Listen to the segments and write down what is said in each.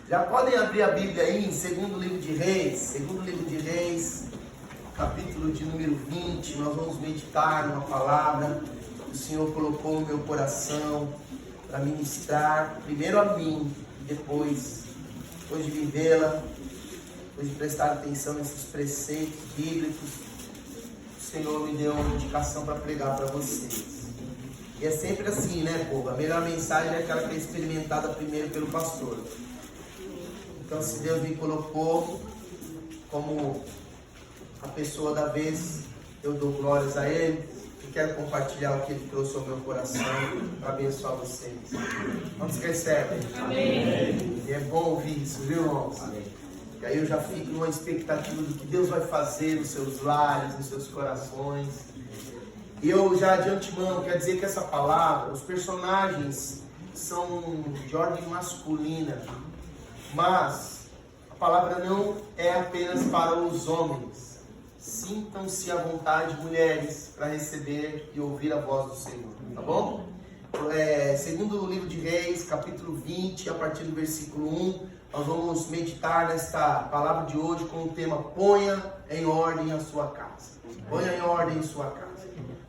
Já podem abrir a Bíblia aí em segundo livro de Reis, capítulo de número 20. Nós vamos meditar numa palavra que o Senhor colocou no meu coração para ministrar, primeiro a mim, e depois de vivê-la, depois de prestar atenção nesses preceitos bíblicos, o Senhor me deu uma indicação para pregar para vocês. E é sempre assim, né, povo? A melhor mensagem é aquela que é experimentada primeiro pelo pastor. Então, se Deus me colocou como a pessoa da vez, eu dou glórias a Ele e quero compartilhar o que Ele trouxe ao meu coração para abençoar vocês. Quantos recebem? Amém. E é bom ouvir isso, viu, irmãos? Amém. E aí eu já fico numa expectativa do que Deus vai fazer nos seus lares, nos seus corações. E eu já de antemão quero dizer que essa palavra, os personagens são de ordem masculina, mas a palavra não é apenas para os homens. Sintam-se à vontade, mulheres, para receber e ouvir a voz do Senhor, tá bom? Segundo o livro de Reis, capítulo 20, a partir do versículo 1, nós vamos meditar nesta palavra de hoje com o tema: ponha em ordem a sua casa. Ponha em ordem a sua casa.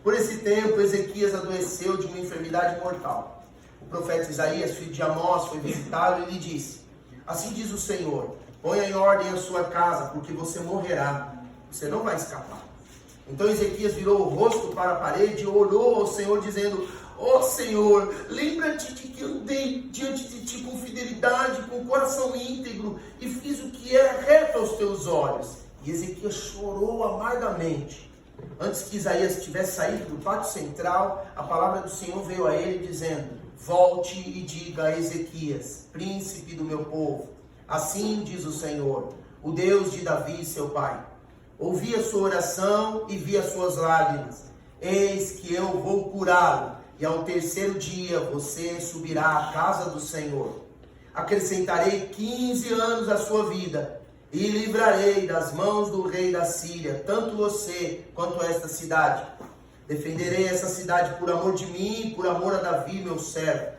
Por esse tempo, Ezequias adoeceu de uma enfermidade mortal. O profeta Isaías, filho de Amós, foi visitá-lo e lhe disse: assim diz o Senhor, ponha em ordem a sua casa, porque você morrerá, você não vai escapar. Então Ezequias virou o rosto para a parede e orou ao Senhor, dizendo: ó Senhor, lembra-te de que andei diante de ti com fidelidade, com coração íntegro, e fiz o que era reto aos teus olhos. E Ezequias chorou amargamente. Antes que Isaías tivesse saído do pátio central, a palavra do Senhor veio a ele dizendo: volte e diga a Ezequias, príncipe do meu povo, assim diz o Senhor, o Deus de Davi, seu pai. Ouvi a sua oração e vi as suas lágrimas. Eis que eu vou curá-lo, e ao terceiro dia você subirá à casa do Senhor. Acrescentarei 15 anos à sua vida, e livrarei das mãos do rei da Síria, tanto você quanto esta cidade. Defenderei essa cidade por amor de mim e por amor a Davi, meu servo.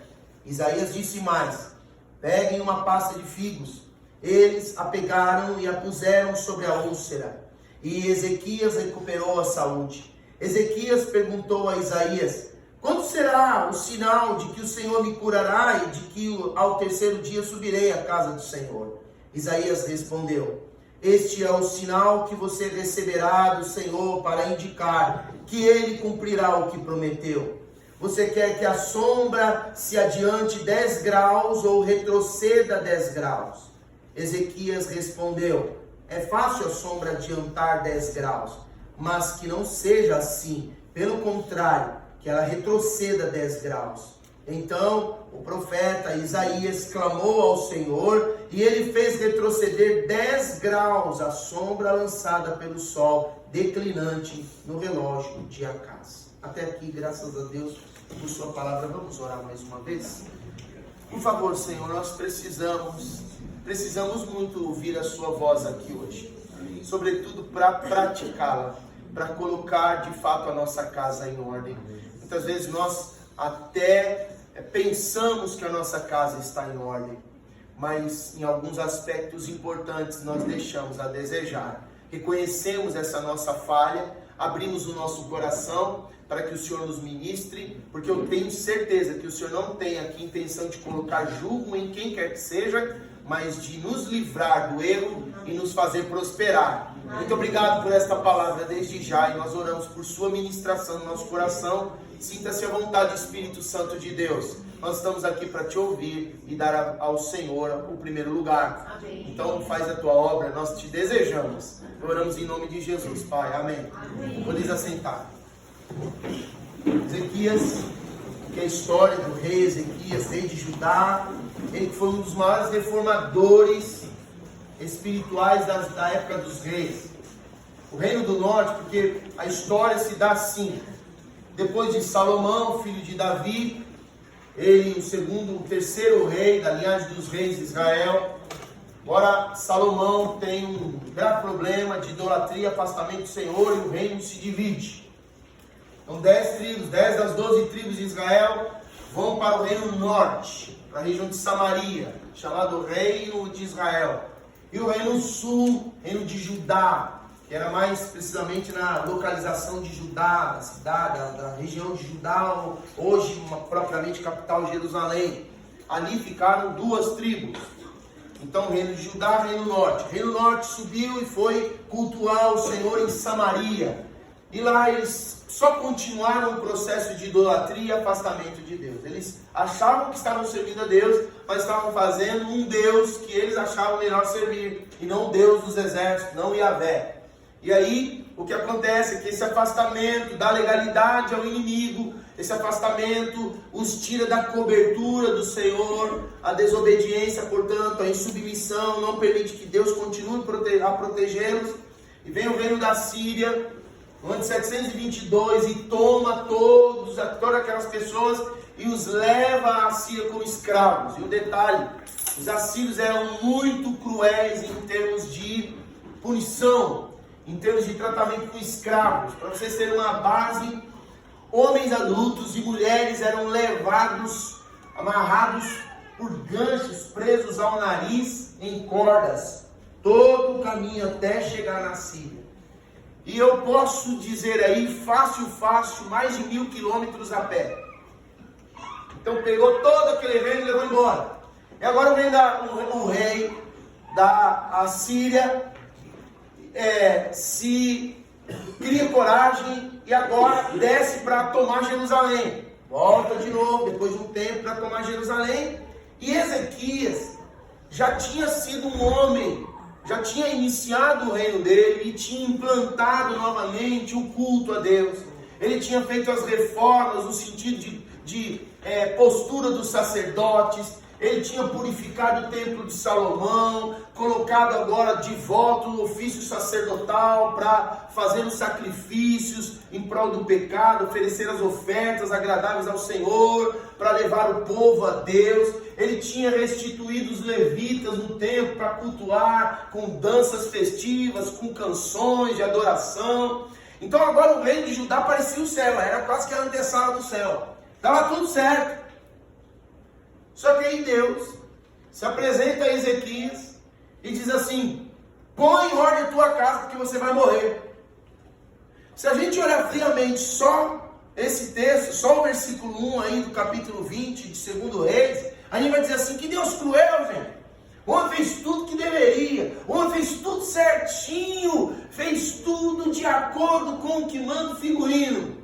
Isaías disse mais: peguem uma pasta de figos. Eles a pegaram e a puseram sobre a úlcera. E Ezequias recuperou a saúde. Ezequias perguntou a Isaías: quando será o sinal de que o Senhor me curará e de que ao terceiro dia subirei à casa do Senhor? Isaías respondeu: este é o sinal que você receberá do Senhor para indicar que Ele cumprirá o que prometeu. Você quer que a sombra se adiante 10 graus ou retroceda 10 graus? Ezequias respondeu: é fácil a sombra adiantar 10 graus, mas que não seja assim, pelo contrário, que ela retroceda 10 graus. Então o profeta Isaías clamou ao Senhor e ele fez retroceder 10 graus a sombra lançada pelo sol declinante no relógio de Acás. Até aqui, graças a Deus por sua palavra. Vamos orar mais uma vez? Por favor, Senhor, nós precisamos muito ouvir a sua voz aqui hoje, sobretudo para praticá-la, para colocar de fato a nossa casa em ordem. Muitas vezes nós até pensamos que a nossa casa está em ordem, mas em alguns aspectos importantes nós deixamos a desejar. Reconhecemos essa nossa falha, abrimos o nosso coração para que o Senhor nos ministre, porque eu tenho certeza que o Senhor não tem aqui intenção de colocar julgo em quem quer que seja, mas de nos livrar do erro e nos fazer prosperar. Muito obrigado por esta palavra desde já, e nós oramos por sua ministração no nosso coração. Sinta-se à vontade, Espírito Santo de Deus. Nós estamos aqui para te ouvir e dar ao Senhor o primeiro lugar. Amém. Então faz a tua obra, nós te desejamos. Oramos em nome de Jesus, Pai. Amém. Amém. Podeis assentar. Ezequias, que é a história do rei Ezequias, rei de Judá. Ele foi um dos maiores reformadores espirituais da época dos reis. O reino do norte, porque a história se dá assim: depois de Salomão, filho de Davi, ele, o terceiro rei da linhagem dos reis de Israel. Agora Salomão tem um grave problema de idolatria, afastamento do Senhor, e o reino se divide. Então 10 das 12 tribos de Israel vão para o reino norte, para a região de Samaria, chamado Reino de Israel. E o reino sul, reino de Judá, que era mais precisamente na localização de Judá, da cidade, da região de Judá, hoje propriamente capital Jerusalém. Ali ficaram 2 tribos. Então, reino de Judá, reino norte. Reino norte subiu e foi cultuar o Senhor em Samaria. E lá eles só continuaram o processo de idolatria e afastamento de Deus. Eles achavam que estavam servindo a Deus, mas estavam fazendo um Deus que eles achavam melhor servir, e não o Deus dos exércitos, não Yahvé. E aí, o que acontece é que esse afastamento da legalidade ao inimigo, esse afastamento os tira da cobertura do Senhor, a desobediência, portanto, a insubmissão, não permite que Deus continue a protegê-los. E vem o reino da Síria, no ano de 722, e toma todas aquelas pessoas e os leva à Síria como escravos. E o detalhe, os assírios eram muito cruéis em termos de punição, em termos de tratamento com escravos. Para vocês terem uma base, homens adultos e mulheres eram levados, amarrados por ganchos, presos ao nariz em cordas, todo o caminho até chegar na Síria. E eu posso dizer aí, fácil, mais de 1000 quilômetros a pé. Então pegou todo aquele reino e levou embora. E agora vem o rei da Assíria, se cria coragem e agora desce para tomar Jerusalém. Volta de novo, depois de um tempo, para tomar Jerusalém. E Ezequias já tinha sido um homem, já tinha iniciado o reino dele e tinha implantado novamente o culto a Deus. Ele tinha feito as reformas no sentido de postura dos sacerdotes. Ele tinha purificado o templo de Salomão, colocado agora de volta o ofício sacerdotal para fazer os sacrifícios em prol do pecado, oferecer as ofertas agradáveis ao Senhor, para levar o povo a Deus. Ele tinha restituído os levitas no templo para cultuar com danças festivas, com canções de adoração. Então agora o reino de Judá parecia o céu, era quase que a antessala do céu. Estava tudo certo. Só que aí Deus se apresenta a Ezequias e diz assim: põe em ordem a tua casa porque você vai morrer. Se a gente olhar friamente só esse texto, só o versículo 1 aí do capítulo 20 de 2 Reis, a gente vai dizer assim: que Deus cruel, gente. O homem fez tudo que deveria, o homem fez tudo certinho, fez tudo de acordo com o que manda o figurino.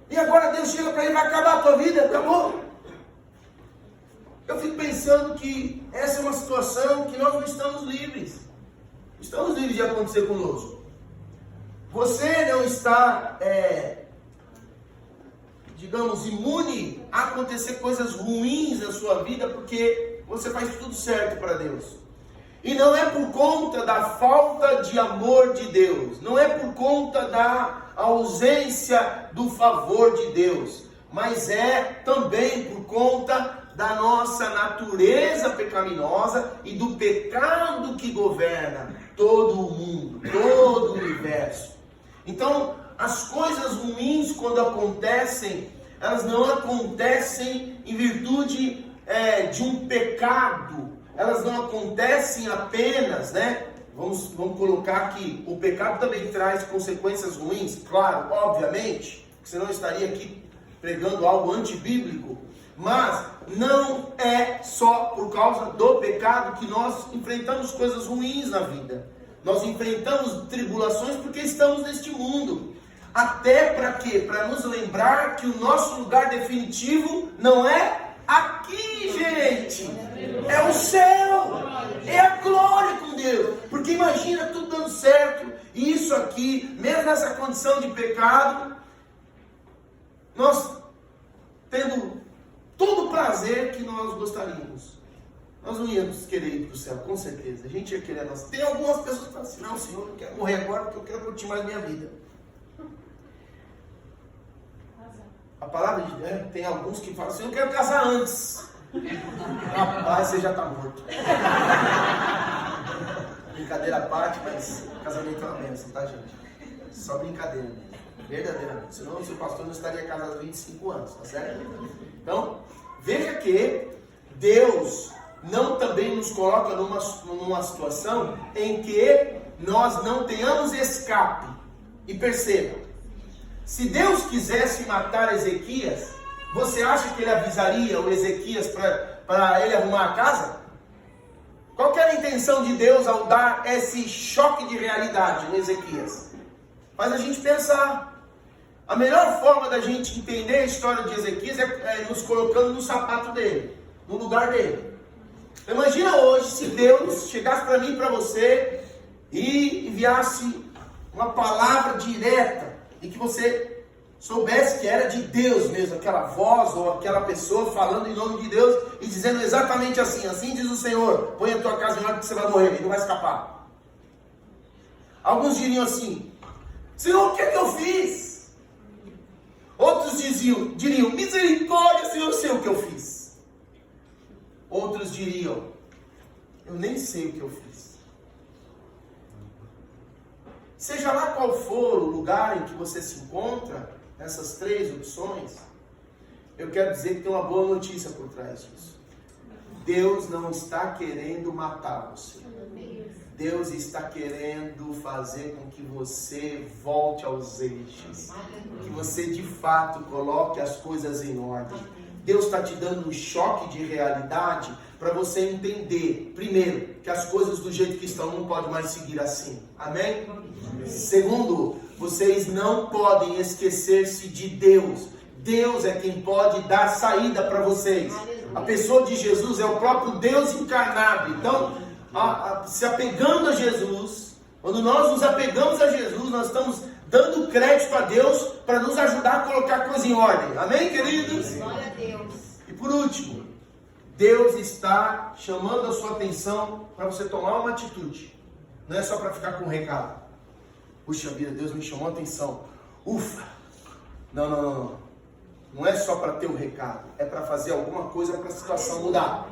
E agora Deus chega para ele: vai acabar a tua vida, acabou. Eu fico pensando que essa é uma situação que nós não estamos livres. Estamos livres de acontecer conosco. Você não está, digamos, imune a acontecer coisas ruins na sua vida porque você faz tudo certo para Deus. E não é por conta da falta de amor de Deus, não é por conta da ausência do favor de Deus, mas é também por conta da nossa natureza pecaminosa e do pecado que governa todo o mundo, todo o universo. Então, as coisas ruins, quando acontecem, elas não acontecem em virtude de um pecado, elas não acontecem apenas, vamos colocar aqui, o pecado também traz consequências ruins, claro, obviamente, senão eu estaria aqui pregando algo antibíblico. Mas não é só por causa do pecado que nós enfrentamos coisas ruins na vida. Nós enfrentamos tribulações porque estamos neste mundo. Até para quê? Para nos lembrar que o nosso lugar definitivo não é aqui, gente. É o céu. É a glória com Deus. Porque imagina tudo dando certo. E isso aqui, mesmo nessa condição de pecado, nós tendo todo o prazer que nós gostaríamos. Nós não íamos querer ir para o céu, com certeza. A gente ia querer nós. Tem algumas pessoas que falam assim: não, Senhor, eu não quero morrer agora porque eu quero curtir mais minha vida. A palavra de Deus, tem alguns que falam assim: eu quero casar antes. Rapaz, você já está morto. Brincadeira à parte, mas casamento é uma bênção, tá, gente? Só brincadeira mesmo. Verdadeiramente. Senão o seu pastor não estaria casado há 25 anos, tá certo? Então, veja que Deus não também nos coloca numa situação em que nós não tenhamos escape. E perceba, se Deus quisesse matar Ezequias, você acha que ele avisaria o Ezequias para ele arrumar a casa? Qual que era a intenção de Deus ao dar esse choque de realidade no Ezequias? Faz a gente pensar. A melhor forma da gente entender a história de Ezequias é nos colocando no sapato dele, no lugar dele. Imagina hoje se Deus chegasse para mim e para você e enviasse uma palavra direta e que você soubesse que era de Deus mesmo, aquela voz ou aquela pessoa falando em nome de Deus e dizendo exatamente assim: assim diz o Senhor, põe a tua casa em ordem que você vai morrer e não vai escapar. Alguns diriam assim: Senhor, o que é que eu fiz? Outros diriam: misericórdia, Senhor, eu sei o que eu fiz. Outros diriam: eu nem sei o que eu fiz. Seja lá qual for o lugar em que você se encontra, nessas três opções, eu quero dizer que tem uma boa notícia por trás disso. Deus não está querendo matar você. Deus está querendo fazer com que você volte aos eixos. Que você de fato coloque as coisas em ordem. Deus está te dando um choque de realidade para você entender, primeiro, que as coisas do jeito que estão não podem mais seguir assim. Amém? Amém. Segundo, vocês não podem esquecer-se de Deus. Deus é quem pode dar saída para vocês. A pessoa de Jesus é o próprio Deus encarnado. Então, se apegando a Jesus, quando nós nos apegamos a Jesus, nós estamos dando crédito a Deus para nos ajudar a colocar a coisa em ordem. Amém, queridos? Glória a Deus. E por último, Deus está chamando a sua atenção para você tomar uma atitude. Não é só para ficar com um recado. Puxa vida, Deus me chamou a atenção. Ufa! Não. Não é só para ter um recado. É para fazer alguma coisa para a situação mudar.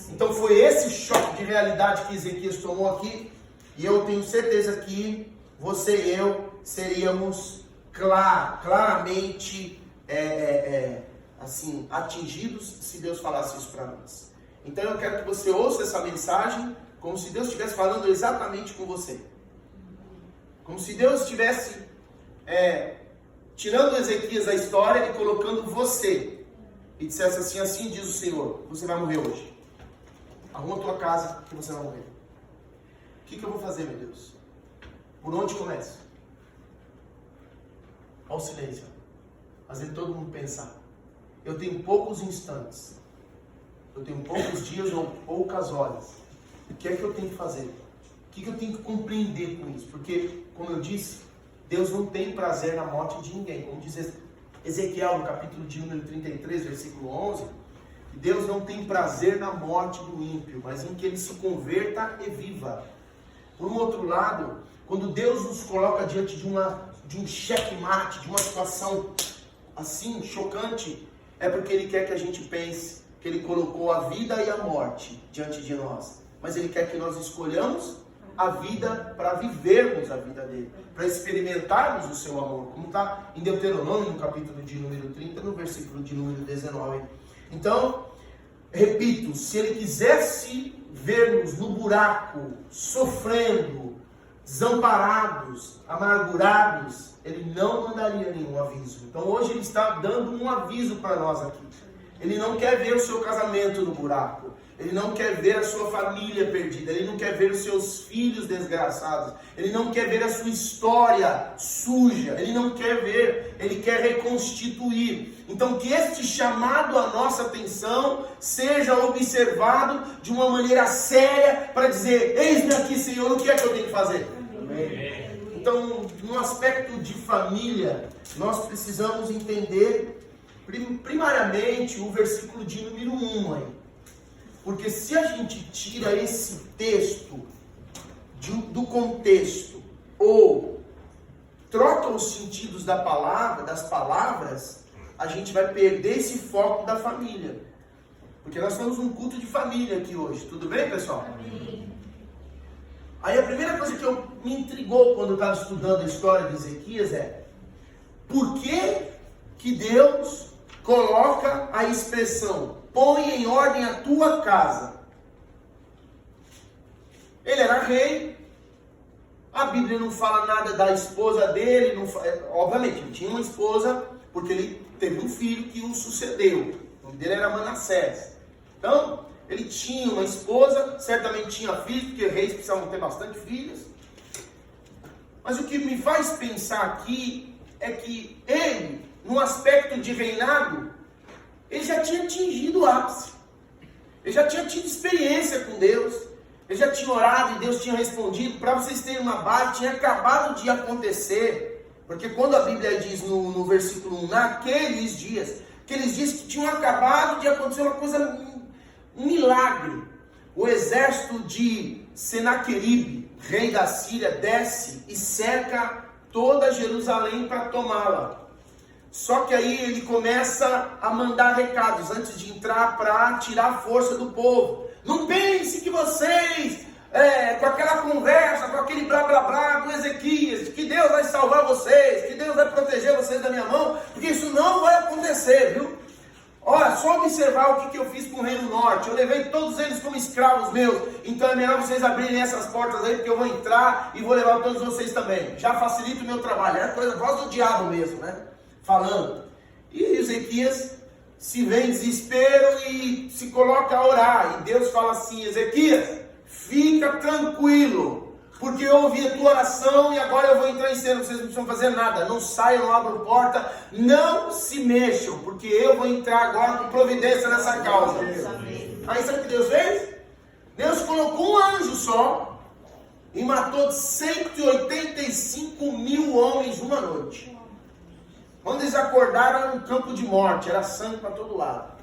Então foi esse choque de realidade que Ezequias tomou aqui. E eu tenho certeza que você e eu seríamos claramente assim, atingidos se Deus falasse isso para nós. Então eu quero que você ouça essa mensagem como se Deus estivesse falando exatamente com você. Como se Deus estivesse tirando Ezequias da história e colocando você. E dissesse assim: assim diz o Senhor, você vai morrer hoje. Arruma a tua casa que você vai morrer. O que eu vou fazer, meu Deus? Por onde começo? Olha o silêncio. Fazer todo mundo pensar. Eu tenho poucos instantes. Eu tenho poucos dias ou poucas horas. O que é que eu tenho que fazer? O que eu tenho que compreender com isso? Porque, como eu disse, Deus não tem prazer na morte de ninguém. Como diz Ezequiel no capítulo de número 33, versículo 11. Deus não tem prazer na morte do ímpio, mas em que ele se converta e viva. Por um outro lado, quando Deus nos coloca diante de um checkmate, de uma situação assim, chocante, é porque Ele quer que a gente pense que Ele colocou a vida e a morte diante de nós. Mas Ele quer que nós escolhamos a vida para vivermos a vida dele, para experimentarmos o seu amor, como está em Deuteronômio, no capítulo de número 30, no versículo de número 19. Então, repito, se Ele quisesse ver-nos no buraco, sofrendo, desamparados, amargurados, Ele não mandaria nenhum aviso. Então hoje Ele está dando um aviso para nós aqui. Ele não quer ver o seu casamento no buraco. Ele não quer ver a sua família perdida. Ele não quer ver os seus filhos desgraçados. Ele não quer ver a sua história suja. Ele não quer ver. Ele quer reconstituir. Então que este chamado à nossa atenção seja observado de uma maneira séria para dizer: eis-me aqui, Senhor, o que é que eu tenho que fazer? Amém. Então, no aspecto de família, nós precisamos entender primariamente o versículo de número 1 aí. Porque se a gente tira esse texto do contexto ou troca os sentidos das palavras, a gente vai perder esse foco da família. Porque nós estamos num culto de família aqui hoje. Tudo bem, pessoal? Amém. Aí a primeira coisa que me intrigou quando eu estava estudando a história de Ezequias é: Por que Deus coloca a expressão, põe em ordem a tua casa? Ele era rei, a Bíblia não fala nada da esposa dele, obviamente ele tinha uma esposa, porque ele teve um filho que o sucedeu, o nome dele era Manassés. Então, ele tinha uma esposa, certamente tinha filhos, porque reis precisavam ter bastante filhos. Mas o que me faz pensar aqui é que ele, no aspecto de reinado, ele já tinha atingido o ápice. Ele já tinha tido experiência com Deus. Ele já tinha orado e Deus tinha respondido. Para vocês terem uma base, tinha acabado de acontecer. Porque quando a Bíblia diz no versículo 1, naqueles dias que tinham acabado de acontecer uma coisa, um milagre. O exército de Senaqueribe, rei da Síria, desce e cerca toda Jerusalém para tomá-la. Só que aí ele começa a mandar recados antes de entrar para tirar a força do povo. Não pense que vocês, com aquela conversa, com aquele blá blá blá do Ezequias, que Deus vai salvar vocês, que Deus vai proteger vocês da minha mão, porque isso não vai acontecer, viu? Olha, só observar o que eu fiz com o Reino Norte. Eu levei todos eles como escravos meus. Então é melhor vocês abrirem essas portas aí, porque eu vou entrar e vou levar todos vocês também. Já facilita o meu trabalho. É coisa, voz do diabo mesmo, né? Falando. E Ezequias se vê em desespero e se coloca a orar. E Deus fala assim, Ezequias, fica tranquilo, porque eu ouvi a tua oração e agora eu vou entrar em cena, vocês não precisam fazer nada, não saiam, não abram porta, não se mexam, porque eu vou entrar agora com providência nessa causa. Aí sabe o que Deus fez? Deus colocou um anjo só e matou 185 mil homens uma noite. Quando eles acordaram era um campo de morte, era sangue para todo lado.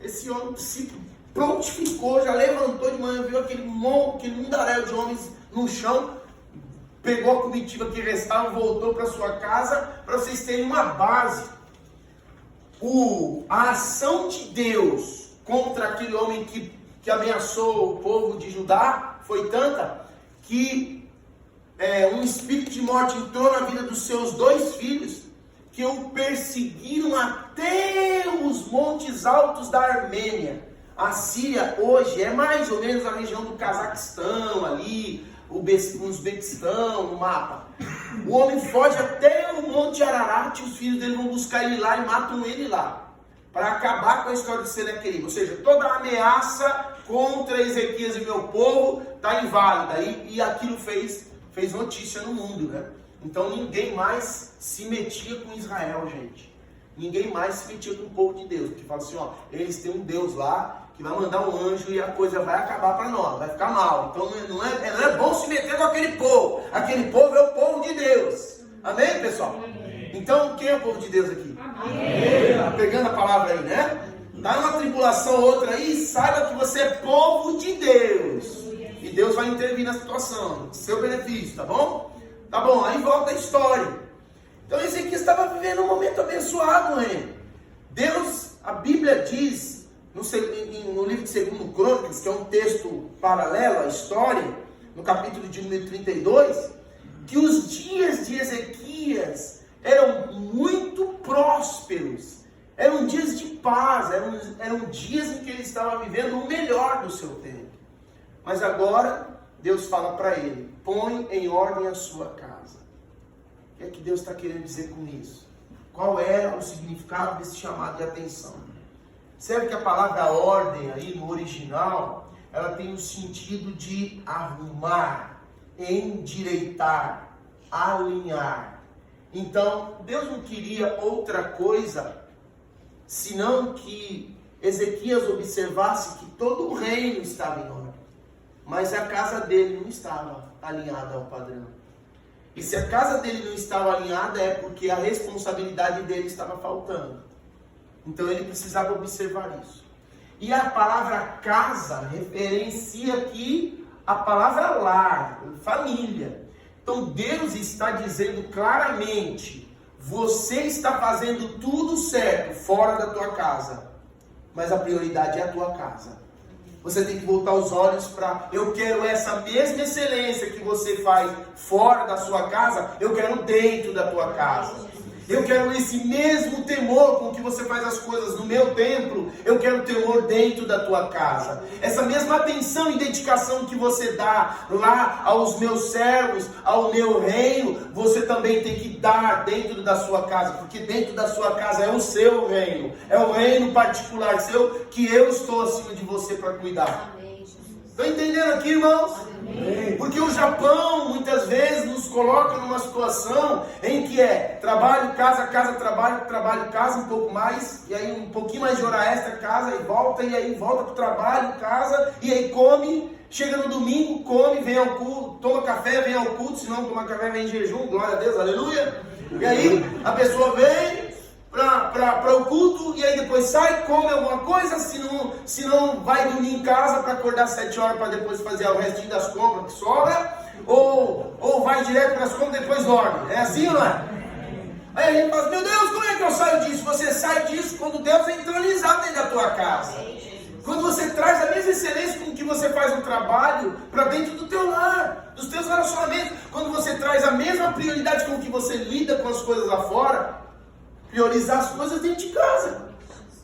Esse homem se prontificou, já levantou de manhã, viu aquele mundaréu de homens no chão, pegou a comitiva que restava, voltou para sua casa, para vocês terem uma base. A ação de Deus contra aquele homem que ameaçou o povo de Judá foi tanta que um espírito de morte entrou na vida dos seus 2 filhos, que o perseguiram até os montes altos da Armênia. A Síria hoje é mais ou menos a região do Cazaquistão ali, o Uzbequistão, no mapa. O homem foge até o Monte Ararat e os filhos dele vão buscar ele lá e matam ele lá, para acabar com a história de Senaqueribe. Ou seja, toda a ameaça contra Ezequias e meu povo está inválida. E aquilo fez notícia no mundo, né? Então ninguém mais se metia com Israel, gente. Ninguém mais se metia com o povo de Deus. Porque fala assim, ó, eles têm um Deus lá que vai mandar um anjo e a coisa vai acabar para nós, vai ficar mal. Então não é bom se meter com aquele povo. Aquele povo é o povo de Deus. Amém, pessoal? Amém. Então quem é o povo de Deus aqui? Amém. Tá pegando a palavra aí, né? Tá numa tribulação outra aí, saiba que você é povo de Deus. E Deus vai intervir na situação, seu benefício, tá bom? Tá bom, aí volta a história. Então Ezequias estava vivendo um momento abençoado, né? Deus, a Bíblia diz, no livro de 2 Crônicas, que é um texto paralelo à história, no capítulo de número 32, que os dias de Ezequias eram muito prósperos, eram dias de paz, eram dias em que ele estava vivendo o melhor do seu tempo. Mas agora, Deus fala para ele, põe em ordem a sua casa. O que é que Deus está querendo dizer com isso? Qual é o significado desse chamado de atenção? Serve que a palavra ordem aí no original, ela tem o sentido de arrumar, endireitar, alinhar. Então, Deus não queria outra coisa, senão que Ezequias observasse que todo o reino estava em ordem. Mas a casa dele não estava alinhada ao padrão. E se a casa dele não estava alinhada, é porque a responsabilidade dele estava faltando. Então ele precisava observar isso. E a palavra casa referencia aqui a palavra lar, família. Então Deus está dizendo claramente, você está fazendo tudo certo fora da tua casa, mas a prioridade é a tua casa. Você tem que voltar os olhos para, eu quero essa mesma excelência que você faz fora da sua casa, eu quero dentro da tua casa. Eu quero esse mesmo temor com que você faz as coisas no meu templo, eu quero temor dentro da tua casa. Essa mesma atenção e dedicação que você dá lá aos meus servos, ao meu reino, você também tem que dar dentro da sua casa, porque dentro da sua casa é o seu reino, é o reino particular seu, que eu estou acima de você para cuidar. Estão entendendo aqui, irmãos? Amém. Porque o Japão muitas vezes nos coloca numa situação em que é trabalho, casa, casa, trabalho, trabalho, casa, um pouco mais, e aí um pouquinho mais de hora extra, casa, e aí volta para o trabalho, casa, e aí come, chega no domingo, come, vem ao culto, toma café, vem ao culto, se não tomar café, vem em jejum, glória a Deus, aleluia. E aí a pessoa vem para o culto, e aí depois sai, come alguma coisa, se não vai dormir em casa para acordar 7 horas para depois fazer o restinho das compras que sobra, ou vai direto para as compras e depois dorme. É assim ou não é? Aí a gente fala, meu Deus, como é que eu saio disso? Você sai disso quando Deus é entronizado dentro da tua casa. Quando você traz a mesma excelência com que você faz um trabalho para dentro do teu lar, dos teus relacionamentos. Quando você traz a mesma prioridade com que você lida com as coisas lá fora, priorizar as coisas dentro de casa,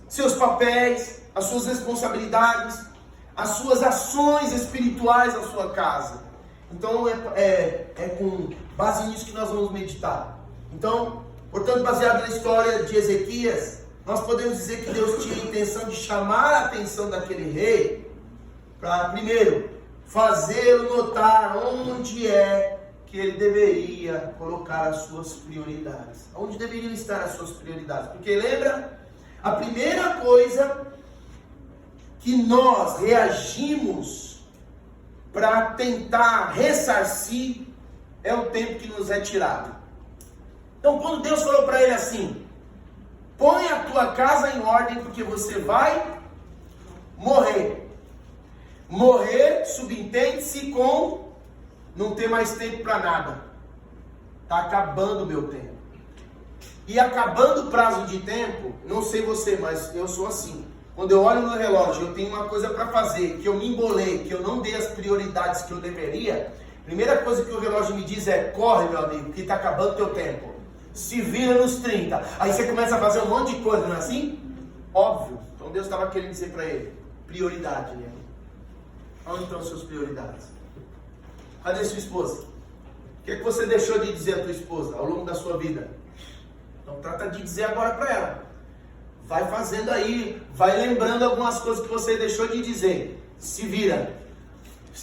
seus papéis, as suas responsabilidades, as suas ações espirituais na sua casa. Então é com base nisso que nós vamos meditar. Então, portanto, baseado na história de Ezequias, nós podemos dizer que Deus tinha a intenção de chamar a atenção daquele rei para, primeiro, fazê-lo notar onde é que ele deveria colocar as suas prioridades. Onde deveriam estar as suas prioridades? Porque lembra, a primeira coisa que nós reagimos para tentar ressarcir é o tempo que nos é tirado. Então quando Deus falou para ele assim, põe a tua casa em ordem porque você vai morrer. Morrer subentende-se com não ter mais tempo para nada. Está acabando o meu tempo. E acabando o prazo de tempo, não sei você, mas eu sou assim. Quando eu olho no relógio, eu tenho uma coisa para fazer, que eu me embolei, que eu não dei as prioridades que eu deveria, a primeira coisa que o relógio me diz é, corre meu amigo, que está acabando o teu tempo. Se vira nos 30. Aí você começa a fazer um monte de coisa, não é assim? Óbvio. Então Deus estava querendo dizer para ele, prioridade, né? Onde estão as suas prioridades? Cadê sua esposa? O que é que você deixou de dizer à tua esposa ao longo da sua vida? Então trata de dizer agora para ela. Vai fazendo aí, vai lembrando algumas coisas que você deixou de dizer. Se vira.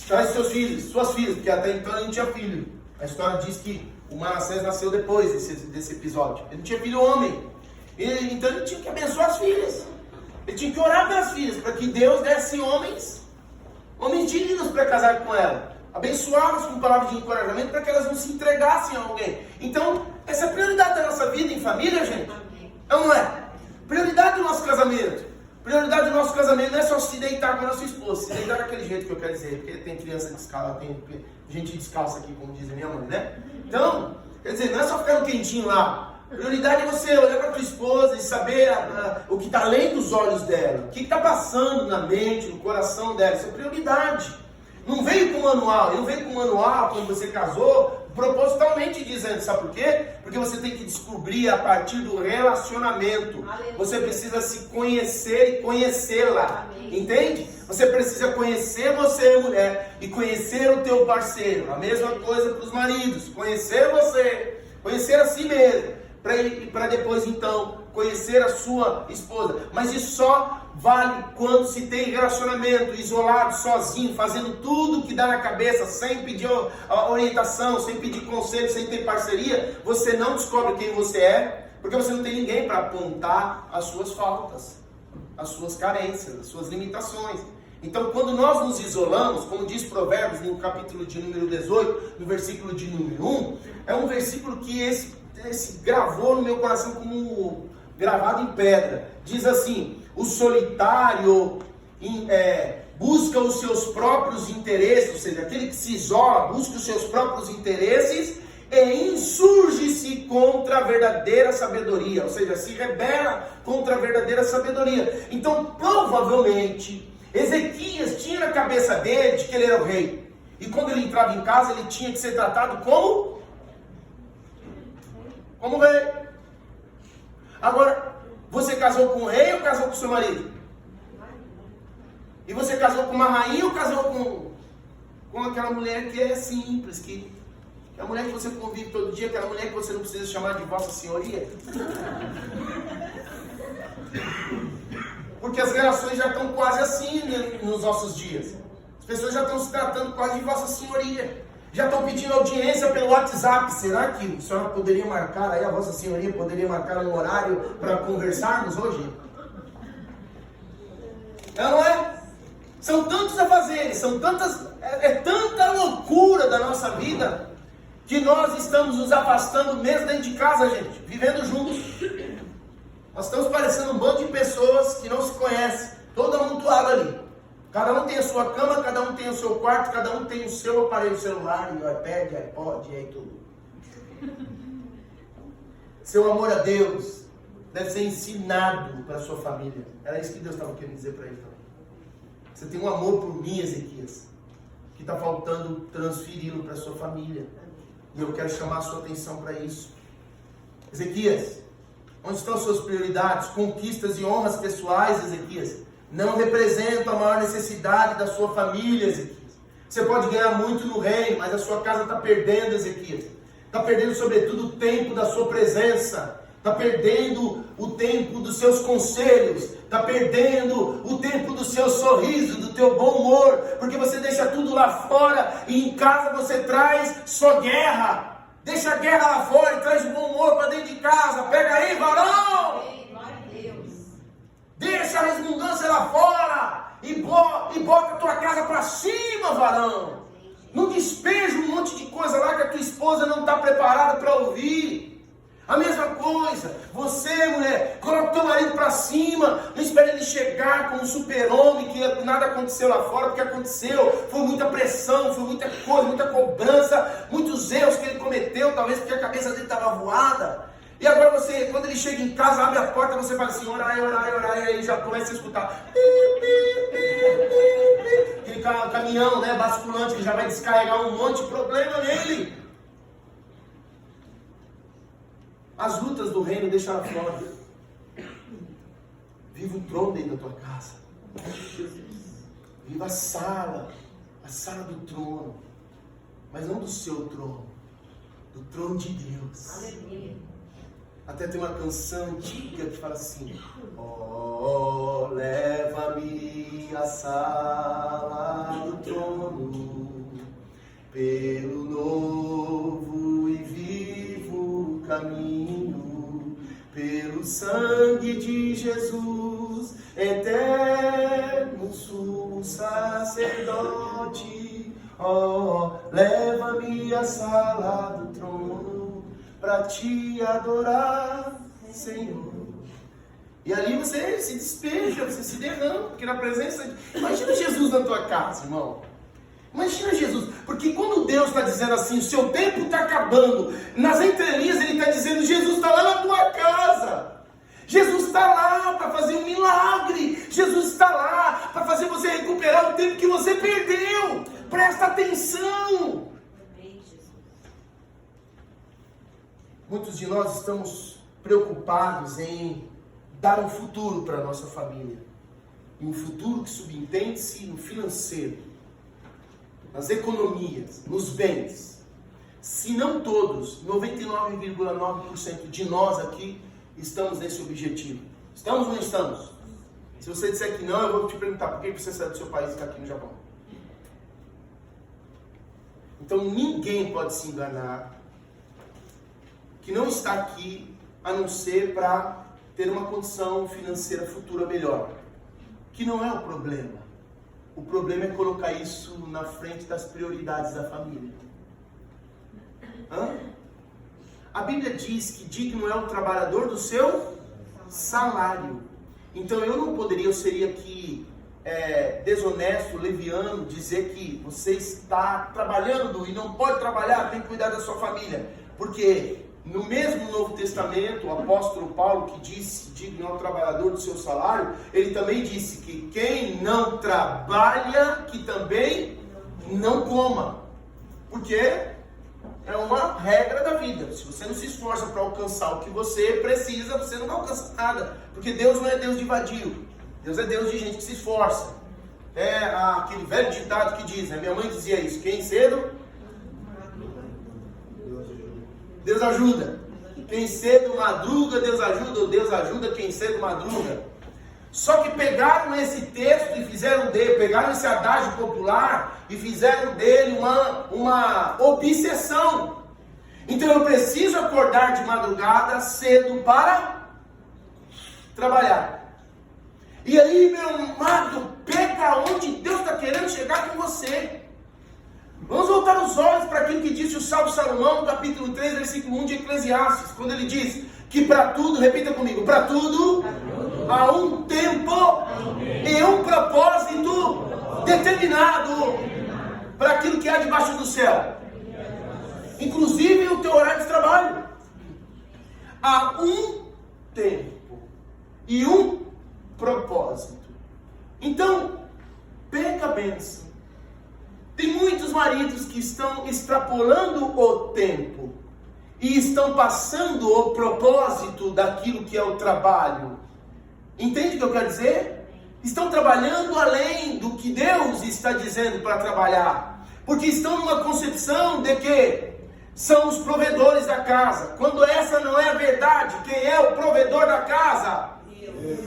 Traz seus filhos, suas filhas, porque até então ele não tinha filho. A história diz que o Manassés nasceu depois desse episódio. Ele não tinha filho homem. Então ele tinha que abençoar as filhas. Ele tinha que orar pelas filhas, para que Deus desse homens dignos para casar com ela. Abençoá-las com palavras de encorajamento para que elas não se entregassem a alguém. Então, essa é a prioridade da nossa vida em família, gente. Não é? Prioridade do nosso casamento. Prioridade do nosso casamento não é só se deitar com a nossa esposa. Se deitar daquele jeito que eu quero dizer. Porque tem criança descalça, tem gente descalça aqui, como diz a minha mãe, né? Então, quer dizer, não é só ficar no quentinho lá. Prioridade é você olhar para a tua esposa e saber o que está além dos olhos dela. O que está passando na mente, no coração dela. Isso é prioridade. Não veio com manual. Eu não veio com manual quando você casou, propositalmente dizendo. Sabe por quê? Porque você tem que descobrir a partir do relacionamento. Aleluia. Você precisa se conhecer e conhecê-la. Entende? Você precisa conhecer você, mulher, e conhecer o teu parceiro. A mesma coisa para os maridos. Conhecer você, conhecer a si mesmo. Para depois então conhecer a sua esposa. Mas isso só vale quando se tem relacionamento, isolado, sozinho, fazendo tudo que dá na cabeça, sem pedir orientação, sem pedir conselho, sem ter parceria. Você não descobre quem você é, porque você não tem ninguém para apontar as suas faltas, as suas carências, as suas limitações. Então quando nós nos isolamos, como diz Provérbios no capítulo de número 18, no versículo de número 1, é um versículo que esse gravou no meu coração como gravado em pedra. Diz assim: o solitário busca os seus próprios interesses, ou seja, aquele que se isola, busca os seus próprios interesses e insurge-se contra a verdadeira sabedoria, ou seja, se rebela contra a verdadeira sabedoria. Então, provavelmente, Ezequias tinha na cabeça dele de que ele era o rei. E quando ele entrava em casa, ele tinha que ser tratado como rei. Agora, você casou com um rei ou casou com seu marido? E você casou com uma rainha ou casou com aquela mulher que é simples, que é a mulher que você convive todo dia, aquela mulher que você não precisa chamar de Vossa Senhoria? Porque as relações já estão quase assim, né, nos nossos dias. As pessoas já estão se tratando quase de Vossa Senhoria. Já estão pedindo audiência pelo WhatsApp. Será que a senhora poderia marcar aí, a Vossa Senhoria poderia marcar um horário para conversarmos hoje? Não é? São tantos afazeres, são tantas, é tanta loucura da nossa vida, que nós estamos nos afastando mesmo dentro de casa, gente, vivendo juntos. Nós estamos parecendo um bando de pessoas que não se conhecem, todo amontoado ali. Cada um tem a sua cama, cada um tem o seu quarto, cada um tem o seu aparelho celular, o iPad, iPod, e aí tudo. Seu amor a Deus deve ser ensinado para a sua família. Era isso que Deus estava querendo dizer para ele também. Você tem um amor por mim, Ezequias, que está faltando transferi-lo para a sua família. E eu quero chamar a sua atenção para isso. Ezequias, onde estão suas prioridades? Conquistas e honras pessoais, Ezequias, não representam a maior necessidade da sua família, Ezequias. Você pode ganhar muito no reino, mas a sua casa está perdendo, Ezequias. Está perdendo sobretudo o tempo da sua presença. Está perdendo o tempo dos seus conselhos. Está perdendo o tempo do seu sorriso, do teu bom humor. Porque você deixa tudo lá fora e em casa você traz só guerra. Deixa a guerra lá fora e traz o bom humor para dentro de casa. Pega aí, varão! Deixa a resmungância lá fora e bota a tua casa para cima, varão. Não despeja um monte de coisa lá que a tua esposa não está preparada para ouvir. A mesma coisa, você, mulher, coloca o teu marido para cima, não espere ele chegar como um super-homem, que nada aconteceu lá fora, porque aconteceu, foi muita pressão, foi muita coisa, muita cobrança, muitos erros que ele cometeu, talvez porque a cabeça dele estava voada. E agora você, quando ele chega em casa, abre a porta, você fala assim, orai, orai, orai, e aí já começa a escutar aquele caminhão, né, basculante, que já vai descarregar um monte de problema nele. As lutas do reino deixa lá fora. Viva o trono dentro da tua casa. Viva a sala do trono. Mas não do seu trono, do trono de Deus. Aleluia. Até tem uma canção antiga que fala assim: oh, leva-me à sala do trono, pelo novo e vivo caminho, pelo sangue de Jesus, eterno sumo sacerdote. Oh, leva-me à sala do trono, para te adorar, Senhor. E ali você se despeja, você se derrama, porque na presença de... Imagina Jesus na tua casa, irmão. Imagina Jesus, porque quando Deus está dizendo assim, o seu tempo está acabando, nas entrelinhas ele está dizendo, Jesus está lá na tua casa. Jesus está lá para fazer um milagre. Jesus está lá para fazer você recuperar o tempo que você perdeu. Presta atenção. Muitos de nós estamos preocupados em dar um futuro para a nossa família. E um futuro que subentende-se no financeiro, nas economias, nos bens. Se não todos, 99,9% de nós aqui estamos nesse objetivo. Estamos ou não estamos? Se você disser que não, eu vou te perguntar, por que você sai do seu país e está aqui no Japão? Então ninguém pode se enganar que não está aqui a não ser para ter uma condição financeira futura melhor. Que não é o problema. O problema é colocar isso na frente das prioridades da família. A Bíblia diz que digno é o trabalhador do seu salário. Então eu seria aqui desonesto, leviano, dizer que você está trabalhando e não pode trabalhar, tem que cuidar da sua família. Porque no mesmo Novo Testamento, o apóstolo Paulo, que disse, digno é o trabalhador do seu salário, ele também disse que quem não trabalha, que também não coma. Por quê? é uma regra da vida. Se você não se esforça para alcançar o que você precisa, você não vai alcançar nada. Porque Deus não é Deus de vadio. Deus é Deus de gente que se esforça. É aquele velho ditado que diz, né? Minha mãe dizia isso: quem cedo, Deus ajuda. Quem cedo madruga, Deus ajuda. Ou Deus ajuda quem cedo madruga. Só que pegaram esse texto e fizeram dele, pegaram esse adágio popular e fizeram dele uma obsessão. Então eu preciso acordar de madrugada cedo para trabalhar. E aí, meu amado, pega onde Deus está querendo chegar com você. Vamos voltar os olhos para aquilo que disse o Salmo Salomão, no capítulo 3, versículo 1 de Eclesiastes, quando ele diz que para tudo, repita comigo, para tudo há um tempo e um propósito determinado para aquilo que há debaixo do céu, inclusive o teu horário de trabalho. Há um tempo e um propósito. Então, pega a bênção. Tem muitos maridos que estão extrapolando o tempo e estão passando o propósito daquilo que é o trabalho. Entende o que eu quero dizer? Estão trabalhando além do que Deus está dizendo para trabalhar, porque estão numa concepção de que são os provedores da casa, quando essa não é a verdade. Quem é o provedor da casa?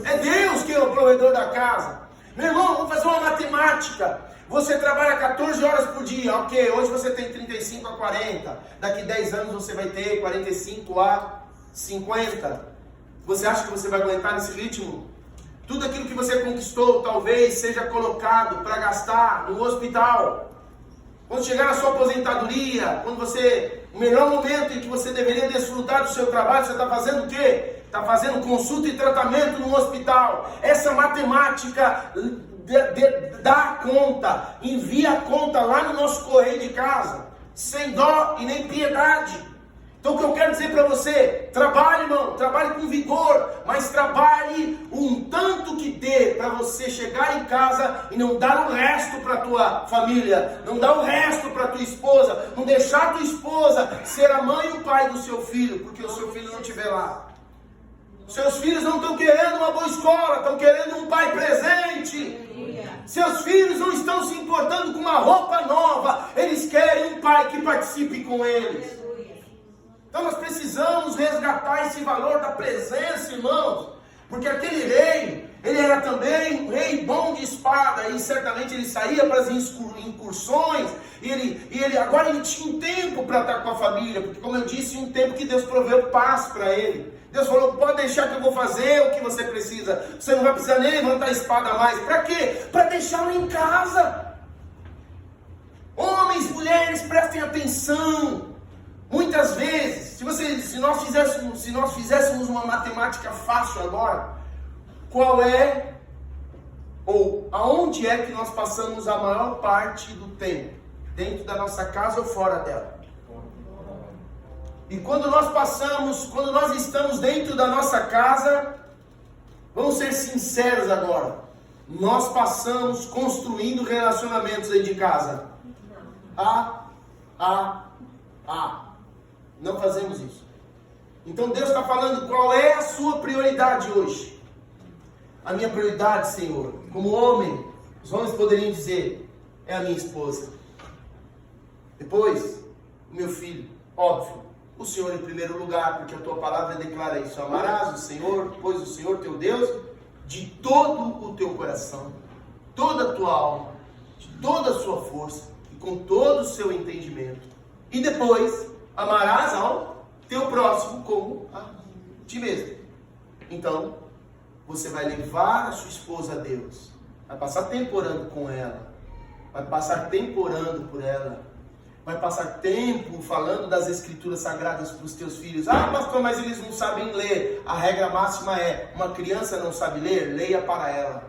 É Deus que é o provedor da casa. Meu irmão, vamos fazer uma matemática. Você trabalha 14 horas por dia, ok, hoje você tem 35 a 40, daqui 10 anos você vai ter 45 a 50. Você acha que você vai aguentar nesse ritmo? Tudo aquilo que você conquistou talvez seja colocado para gastar no hospital. Quando chegar na sua aposentadoria, o melhor momento em que você deveria desfrutar do seu trabalho, você está fazendo o quê? Está fazendo consulta e tratamento no hospital. Essa matemática dá conta, envia a conta lá no nosso correio de casa, sem dó e nem piedade. Então o que eu quero dizer para você, trabalhe, irmão, trabalhe com vigor, mas trabalhe um tanto que dê para você chegar em casa e não dar o resto para tua família, não dar o resto para tua esposa, não deixar a tua esposa ser a mãe e o pai do seu filho, porque o seu filho não estiver lá. Seus filhos não estão querendo uma boa escola, estão querendo um pai presente. Seus filhos não estão se importando com uma roupa nova, eles querem um pai que participe com eles. Então nós precisamos resgatar esse valor da presença, irmãos, porque aquele rei, ele era também um rei bom de espada, e certamente ele saía para as incursões, e ele agora ele tinha um tempo para estar com a família, porque como eu disse, um tempo que Deus proveu paz para ele. Deus falou, pode deixar que eu vou fazer o que você precisa, você não vai precisar nem levantar a espada mais. Para quê? Para deixá-lo em casa. Homens, mulheres, prestem atenção. Muitas vezes, se nós fizéssemos uma matemática fácil agora, qual é, ou aonde é que nós passamos a maior parte do tempo? Dentro da nossa casa ou fora dela? E quando nós estamos dentro da nossa casa, vamos ser sinceros agora, nós passamos construindo relacionamentos aí de casa. Não fazemos isso. Então Deus está falando qual é a sua prioridade hoje. A minha prioridade, Senhor, como homem, os homens poderiam dizer, é a minha esposa. Depois, o meu filho, óbvio. O Senhor em primeiro lugar, porque a tua palavra declara isso. Amarás o Senhor, pois o Senhor teu Deus, de todo o teu coração, toda a tua alma, de toda a sua força e com todo o seu entendimento. E depois, amarás ao teu próximo como a ti mesmo. Então, você vai levar a sua esposa a Deus, vai passar tempo orando com ela, vai passar tempo orando por ela, vai passar tempo falando das escrituras sagradas para os teus filhos. Ah, pastor, mas eles não sabem ler. A regra máxima é, uma criança não sabe ler, leia para ela.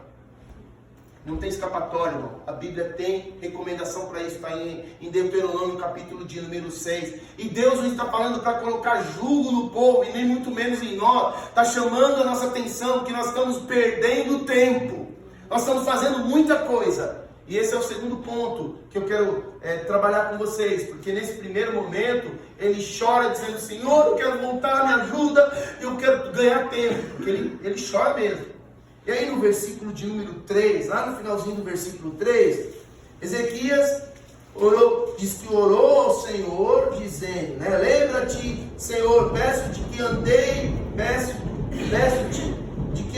Não tem escapatória, irmão. A Bíblia tem recomendação para isso, está em Deuteronômio, capítulo de número 6. E Deus não está falando para colocar jugo no povo, e nem muito menos em nós. Está chamando a nossa atenção que nós estamos perdendo tempo. Nós estamos fazendo muita coisa E esse é o segundo ponto que eu quero trabalhar com vocês, porque nesse primeiro momento ele chora dizendo: Senhor, eu quero voltar, me ajuda, eu quero ganhar tempo, porque ele chora mesmo. E aí no versículo de número 3, lá no finalzinho do versículo 3, Ezequias diz que orou ao Senhor, dizendo, né? Lembra-te, Senhor, peço-te que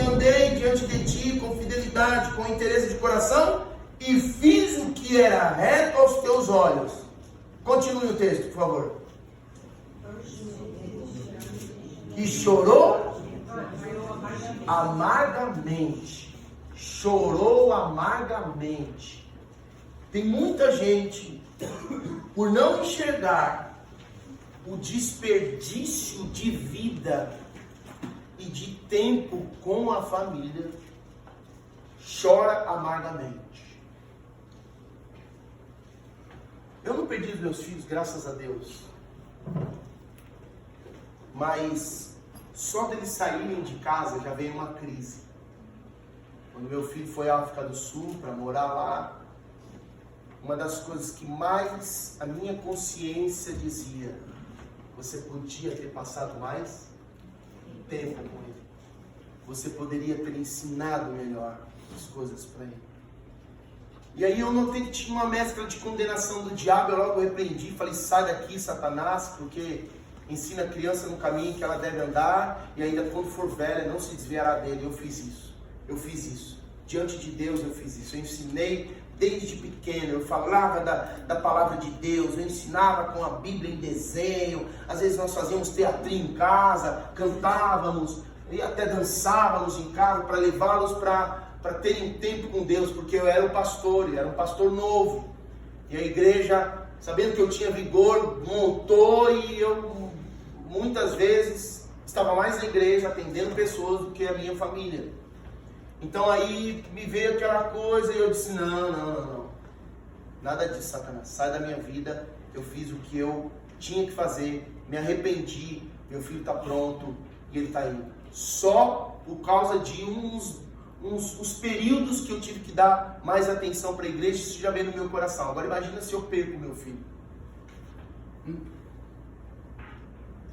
andei diante de ti com fidelidade, com interesse de coração, e fiz o que era reto aos teus olhos. Continue o texto, por favor. E chorou amargamente. Chorou amargamente. Tem muita gente, por não enxergar o desperdício de vida e de tempo com a família, chora amargamente. Eu não perdi os meus filhos, graças a Deus. Mas só deles saírem de casa já veio uma crise. Quando meu filho foi à África do Sul para morar lá, uma das coisas que mais a minha consciência dizia: você podia ter passado mais tempo com ele. Você poderia ter ensinado melhor as coisas para ele. E aí eu notei que tinha uma mescla de condenação do diabo. Eu logo repreendi, falei: sai daqui, Satanás, porque ensina a criança no caminho que ela deve andar, e ainda quando for velha não se desviará dele. Eu fiz isso. Diante de Deus eu fiz isso. Eu ensinei desde pequeno, eu falava da palavra de Deus, eu ensinava com a Bíblia em desenho. Às vezes nós fazíamos teatrinho em casa, cantávamos e até dançávamos em casa para levá-los para terem tempo com Deus, porque eu era um pastor novo. E a igreja, sabendo que eu tinha vigor, montou, e eu muitas vezes estava mais na igreja atendendo pessoas do que a minha família. Então aí me veio aquela coisa e eu disse: não, nada disso, Satanás, sai da minha vida. Eu fiz o que eu tinha que fazer, me arrependi, meu filho está pronto e ele está indo. Só por causa de uns períodos que eu tive que dar mais atenção para a igreja, isso já veio no meu coração. Agora imagina se eu perco meu filho.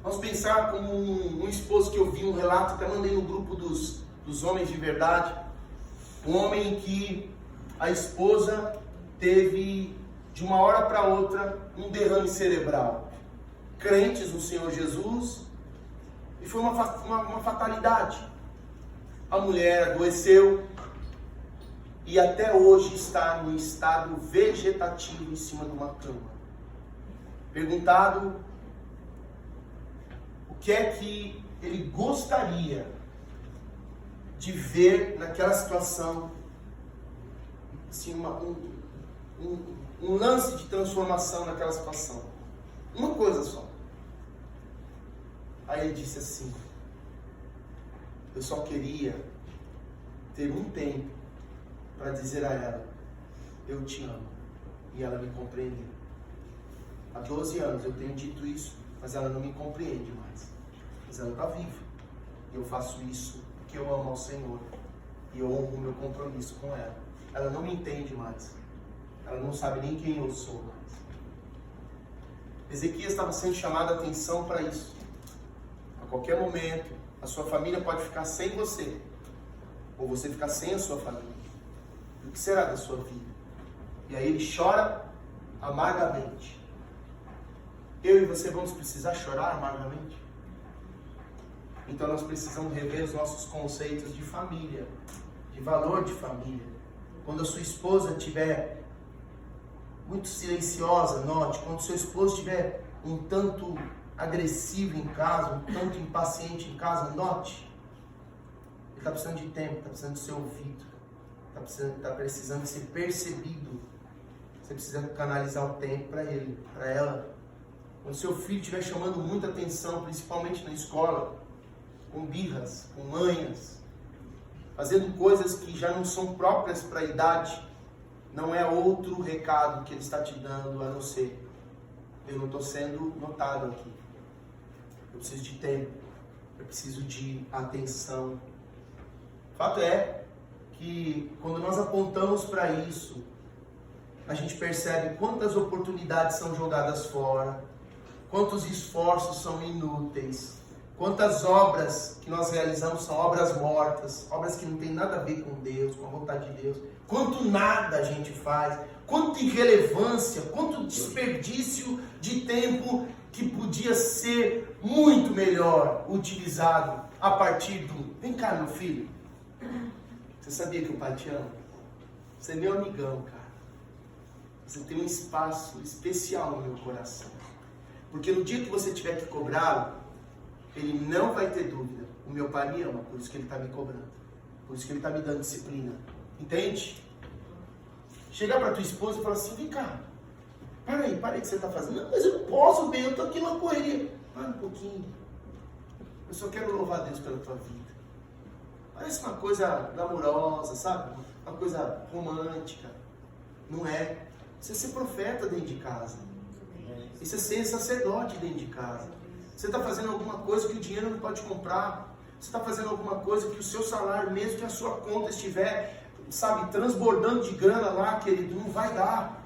Vamos pensar como um esposo que eu vi um relato, até mandei no grupo dos homens de verdade. Um homem que a esposa teve de uma hora para outra um derrame cerebral. Crentes no Senhor Jesus, e foi uma fatalidade. A mulher adoeceu e até hoje está no estado vegetativo em cima de uma cama. Perguntado o que é que ele gostaria de ver naquela situação, assim, um lance de transformação naquela situação. Uma coisa só. Aí ele disse assim: eu só queria ter um tempo para dizer a ela: eu te amo. E ela me compreendeu. Há 12 anos eu tenho dito isso, mas ela não me compreende mais. Mas ela está viva. E eu faço isso porque eu amo ao Senhor. E eu honro o meu compromisso com ela. Ela não me entende mais. Ela não sabe nem quem eu sou mais. Ezequias estava sendo chamado a atenção para isso. A qualquer momento, a sua família pode ficar sem você. Ou você ficar sem a sua família. O que será da sua vida? E aí ele chora amargamente. Eu e você vamos precisar chorar amargamente? Então nós precisamos rever os nossos conceitos de família, de valor de família. Quando a sua esposa estiver muito silenciosa, note. Quando seu esposo estiver um tanto agressivo em casa, um tanto impaciente em casa, note. Ele está precisando de tempo, está precisando de ser ouvido, está precisando de ser percebido. Você precisa canalizar o tempo para ele, para ela. Quando seu filho estiver chamando muita atenção, principalmente na escola, com birras, com manhas, fazendo coisas que já não são próprias para a idade, não é outro recado que ele está te dando a não ser: eu não estou sendo notado aqui. Eu preciso de tempo, eu preciso de atenção. O fato é que quando nós apontamos para isso, a gente percebe quantas oportunidades são jogadas fora, quantos esforços são inúteis, quantas obras que nós realizamos são obras mortas, obras que não tem nada a ver com Deus, com a vontade de Deus, quanto nada a gente faz, quanta irrelevância, quanto desperdício de tempo que podia ser muito melhor utilizado a partir do... Vem cá, meu filho, você sabia que o pai te ama? Você é meu amigão, cara. Você tem um espaço especial no meu coração. Porque no dia que você tiver que cobrá-lo, ele não vai ter dúvida. O meu pai me ama, por isso que ele está me cobrando. Por isso que ele está me dando disciplina. Entende? Chegar para tua esposa e falar assim, vem cá, para aí o que você está fazendo. Não, mas eu não posso, bem, eu estou aqui numa correria. Para um pouquinho. Eu só quero louvar a Deus pela tua vida. Parece uma coisa glamourosa, sabe? Uma coisa romântica. Não é. Isso é ser profeta dentro de casa. Isso é ser sacerdote dentro de casa. Você está fazendo alguma coisa que o dinheiro não pode comprar. Você está fazendo alguma coisa que o seu salário, mesmo que a sua conta estiver, sabe, transbordando de grana lá, querido, não vai dar.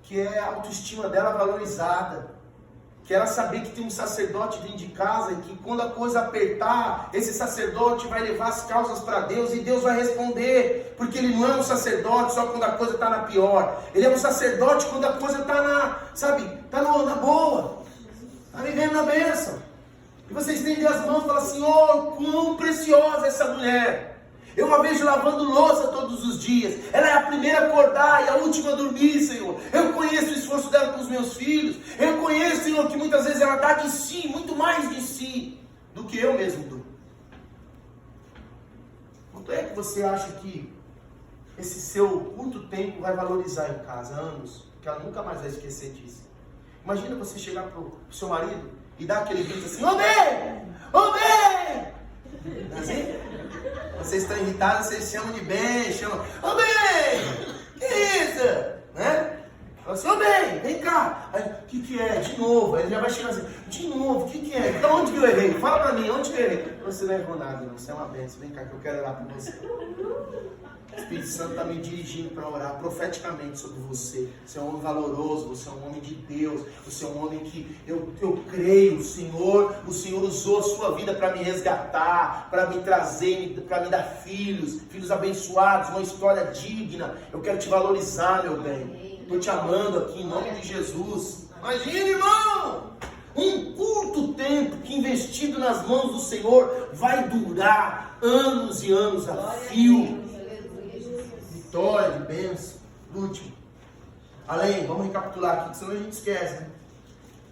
Que é a autoestima dela valorizada. Que ela saber que tem um sacerdote dentro de casa e que quando a coisa apertar, esse sacerdote vai levar as causas para Deus e Deus vai responder. Porque ele não é um sacerdote só quando a coisa está na pior. Ele é um sacerdote quando a coisa está na, sabe, está na boa. Está vivendo na bênção. E você estende as mãos e fala assim, oh, quão preciosa essa mulher. Eu a vejo lavando louça todos os dias. Ela é a primeira a acordar e a última a dormir, Senhor. Eu conheço o esforço dela com os meus filhos. Eu conheço, Senhor, que muitas vezes ela dá de si, muito mais de si, do que eu mesmo dou. Quanto é que você acha que esse seu curto tempo vai valorizar em casa? Anos. Que ela nunca mais vai esquecer disso. Imagina você chegar pro seu marido e dar aquele grito assim, ô bem! Ô bem! Assim? Vocês estão irritados, vocês chamam de bem, chamam, ô bem! Que isso? Né? Fala assim, ô bem, vem cá. Aí, o que é? De novo. Aí ele já vai chegar assim, de novo, o que é? Então onde que eu errei? Fala pra mim, onde que eu errei? Você não errou nada, não. Você é uma bênção. Vem cá que eu quero orar por você. O Espírito Santo está me dirigindo para orar profeticamente sobre você. Você é um homem valoroso, você é um homem de Deus, você é um homem que eu creio, o Senhor usou a sua vida para me resgatar, para me trazer, para me dar filhos abençoados, uma história digna. Eu quero te valorizar, meu bem. Estou te amando aqui em nome de Jesus. Imagina, irmão! Um curto tempo que investido nas mãos do Senhor vai durar anos e anos a fio. Vitória, de bênção. Último. Além, vamos recapitular aqui, senão a gente esquece, né?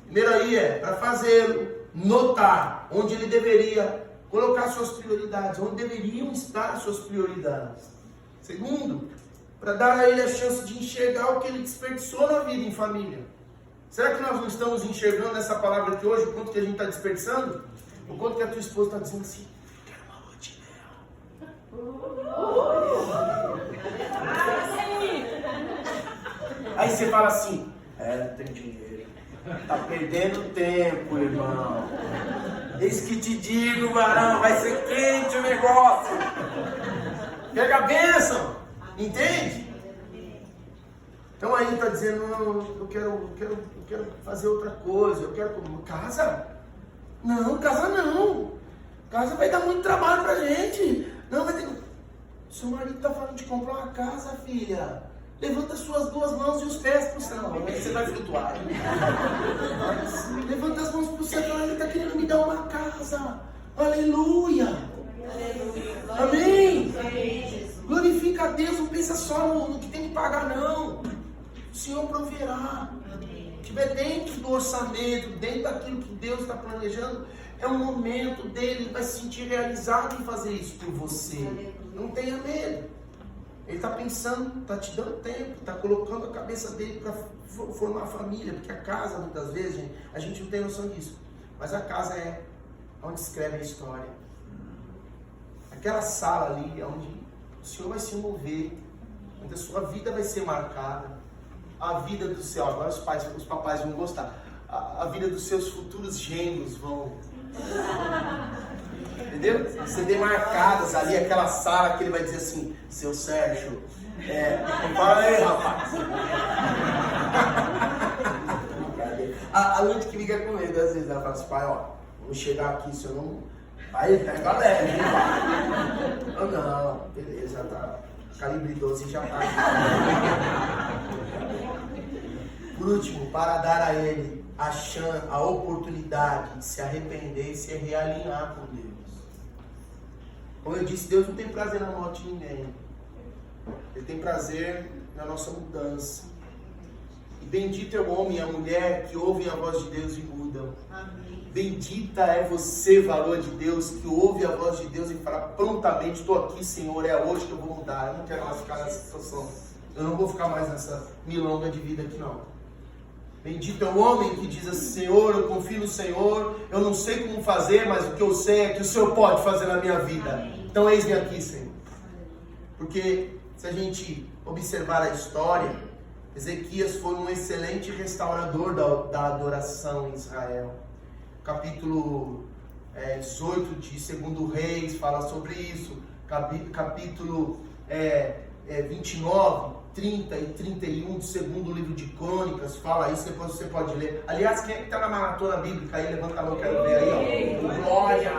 Primeiro aí é para fazê-lo notar onde ele deveria colocar suas prioridades, onde deveriam estar suas prioridades. Segundo, para dar a ele a chance de enxergar o que ele desperdiçou na vida em família. Será que nós não estamos enxergando essa palavra aqui hoje, o quanto que a gente está desperdiçando? O quanto que a tua esposa está dizendo assim, quero uma lua de mel. Aí você fala assim, não tem dinheiro. Tá perdendo tempo, irmão. Eis que te digo, varão, vai ser quente o negócio. Pega a bênção. Entende? Então aí está dizendo, não, eu quero fazer outra coisa, eu quero casa? Não, casa não. Casa vai dar muito trabalho pra gente. Não, vai ter. Seu marido está falando de comprar uma casa, filha. Levanta suas duas mãos e os pés para o céu. Aí você vai flutuar. Levanta as mãos para o céu. Ele está querendo me dar uma casa. Aleluia. Amém. Glorifica a Deus. Não pensa só no que tem que pagar, não. O Senhor proverá. Estiver dentro do orçamento, dentro daquilo que Deus está planejando, é um momento dele, vai se sentir realizado em fazer isso por você. Não tenha medo. Ele está pensando, está te dando tempo, está colocando a cabeça dele para formar a família, porque a casa, muitas vezes, a gente não tem noção disso, mas a casa é onde escreve a história. Aquela sala ali é onde o Senhor vai se mover, onde a sua vida vai ser marcada, a vida do seu, agora os papais vão gostar, a vida dos seus futuros genros vão, entendeu? Vão ser demarcadas ali, aquela sala que ele vai dizer assim, seu Sérgio, fala aí, rapaz, fala assim, pai, ó, vamos chegar aqui, se eu não... Aí pega leve, hein, pai? Eu não, beleza, tá. Calibre 12 já tá. Por último, para dar a ele a oportunidade de se arrepender e se realinhar com Deus. Como eu disse, Deus não tem prazer na morte de ninguém. Ele tem prazer na nossa mudança. E bendito é o homem e a mulher que ouvem a voz de Deus e mudam. Amém. Bendita é você, valor de Deus, que ouve a voz de Deus e fala prontamente, estou aqui, Senhor, é hoje que eu vou mudar. Eu não quero mais ficar nessa situação. Eu não vou ficar mais nessa milonga de vida aqui não. Bendito é o homem que diz assim, Senhor, eu confio no Senhor, eu não sei como fazer, mas o que eu sei é que o Senhor pode fazer na minha vida. Amém. Então eis-me aqui, Senhor. Porque se a gente observar a história, Ezequias foi um excelente restaurador da adoração em Israel. Capítulo 18 de 2 Reis fala sobre isso. Capítulo 29, 30 e 31 do segundo livro de Crônicas fala isso, depois você pode ler. Aliás, quem é que está na maratona bíblica aí? Levanta a mão, quero ver aí, ó. Glória!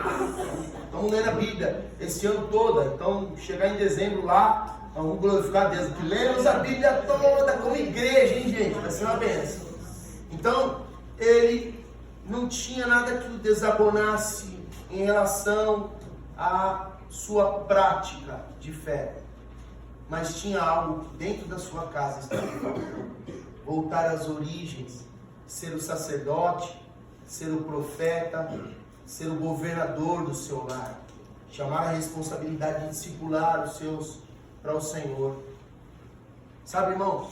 Estamos lendo a Bíblia esse ano todo. Então, chegar em dezembro lá, vamos glorificar a Deus. Que lemos a Bíblia toda como igreja, hein, gente? Vai ser uma bênção. Então, ele não tinha nada que o desabonasse em relação à sua prática de fé. Mas tinha algo dentro da sua casa. Voltar às origens, ser o sacerdote, ser o profeta, ser o governador do seu lar. Chamar a responsabilidade de discipular os seus para o Senhor. Sabe, irmãos,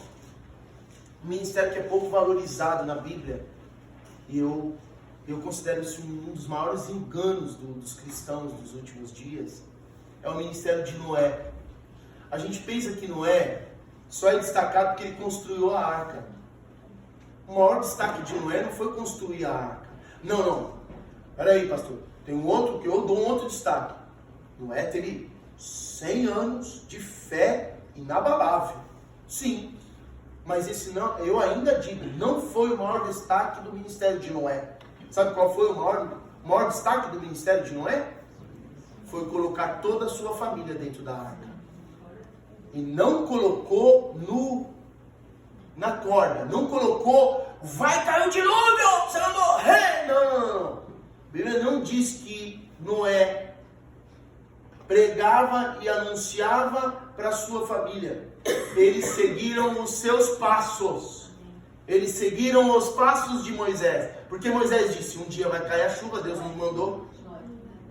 um ministério que é pouco valorizado na Bíblia, e eu considero isso um dos maiores enganos dos cristãos dos últimos dias, é o ministério de Noé. A gente pensa que Noé só é destacado porque ele construiu a arca. O maior destaque de Noé não foi construir a arca. Não. Peraí, pastor. Tem um outro que eu dou um outro destaque. Noé teve 100 anos de fé inabalável. Sim. Mas esse não, eu ainda digo, não foi o maior destaque do ministério de Noé. Sabe qual foi o maior destaque do ministério de Noé? Foi colocar toda a sua família dentro da arca. E não colocou na corda. Não colocou, vai cair o dilúvio, você vai morrer. Não. A Bíblia não diz que Noé pregava e anunciava para a sua família. Eles seguiram os seus passos. Eles seguiram os passos de Moisés. Porque Moisés disse, um dia vai cair a chuva, Deus nos mandou.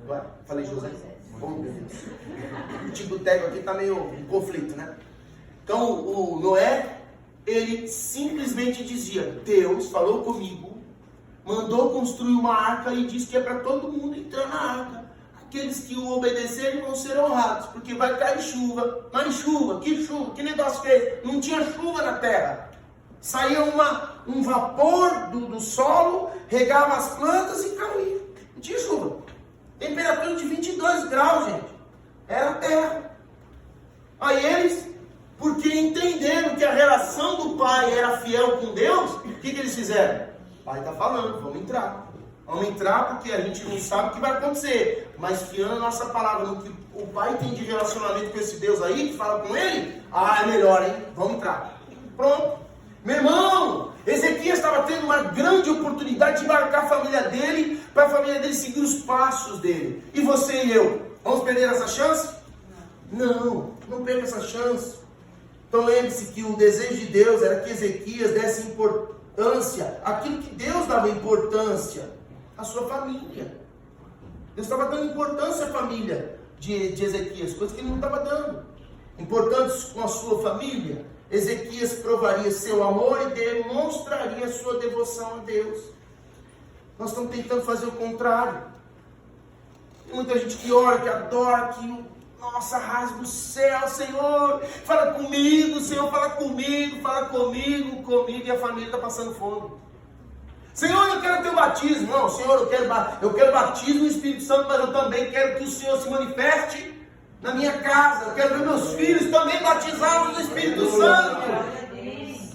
Ué, falei José. Oh, meu Deus. O tico-teco aqui está meio em conflito, né? Então, o Noé, ele simplesmente dizia, Deus falou comigo, mandou construir uma arca e disse que é para todo mundo entrar na arca. Aqueles que o obedecerem vão ser honrados, porque vai cair chuva. Mas chuva? Que negócio que é esse? Não tinha chuva na terra. Saía um vapor do solo, regava as plantas e caía. Não tinha chuva. Temperatura de 22 graus, gente. Era a terra. Aí eles, porque entenderam que a relação do pai era fiel com Deus, o que eles fizeram? O pai está falando, vamos entrar. Vamos entrar porque a gente não sabe o que vai acontecer. Mas fiando a nossa palavra no que o pai tem de relacionamento com esse Deus aí, que fala com ele, é melhor, hein? Vamos entrar. Pronto. Meu irmão, Ezequias estava tendo uma grande oportunidade de marcar a família dele, para a família dele seguir os passos dele. E você e eu, vamos perder essa chance? Não perca essa chance. Então lembre-se que o desejo de Deus era que Ezequias desse importância àquilo que Deus dava importância, à sua família. Deus estava dando importância à família de Ezequias, coisa que ele não estava dando. Importantes com a sua família, Ezequias provaria seu amor e demonstraria sua devoção a Deus. Nós estamos tentando fazer o contrário. Tem muita gente que ora, que adora, que, nossa, rasga o céu, Senhor, fala comigo, Senhor, fala comigo, e a família está passando fome. Senhor, eu quero teu batismo. Não, Senhor, eu quero batismo no Espírito Santo, mas eu também quero que o Senhor se manifeste na minha casa. Eu quero ver meus filhos também batizados no Espírito Santo.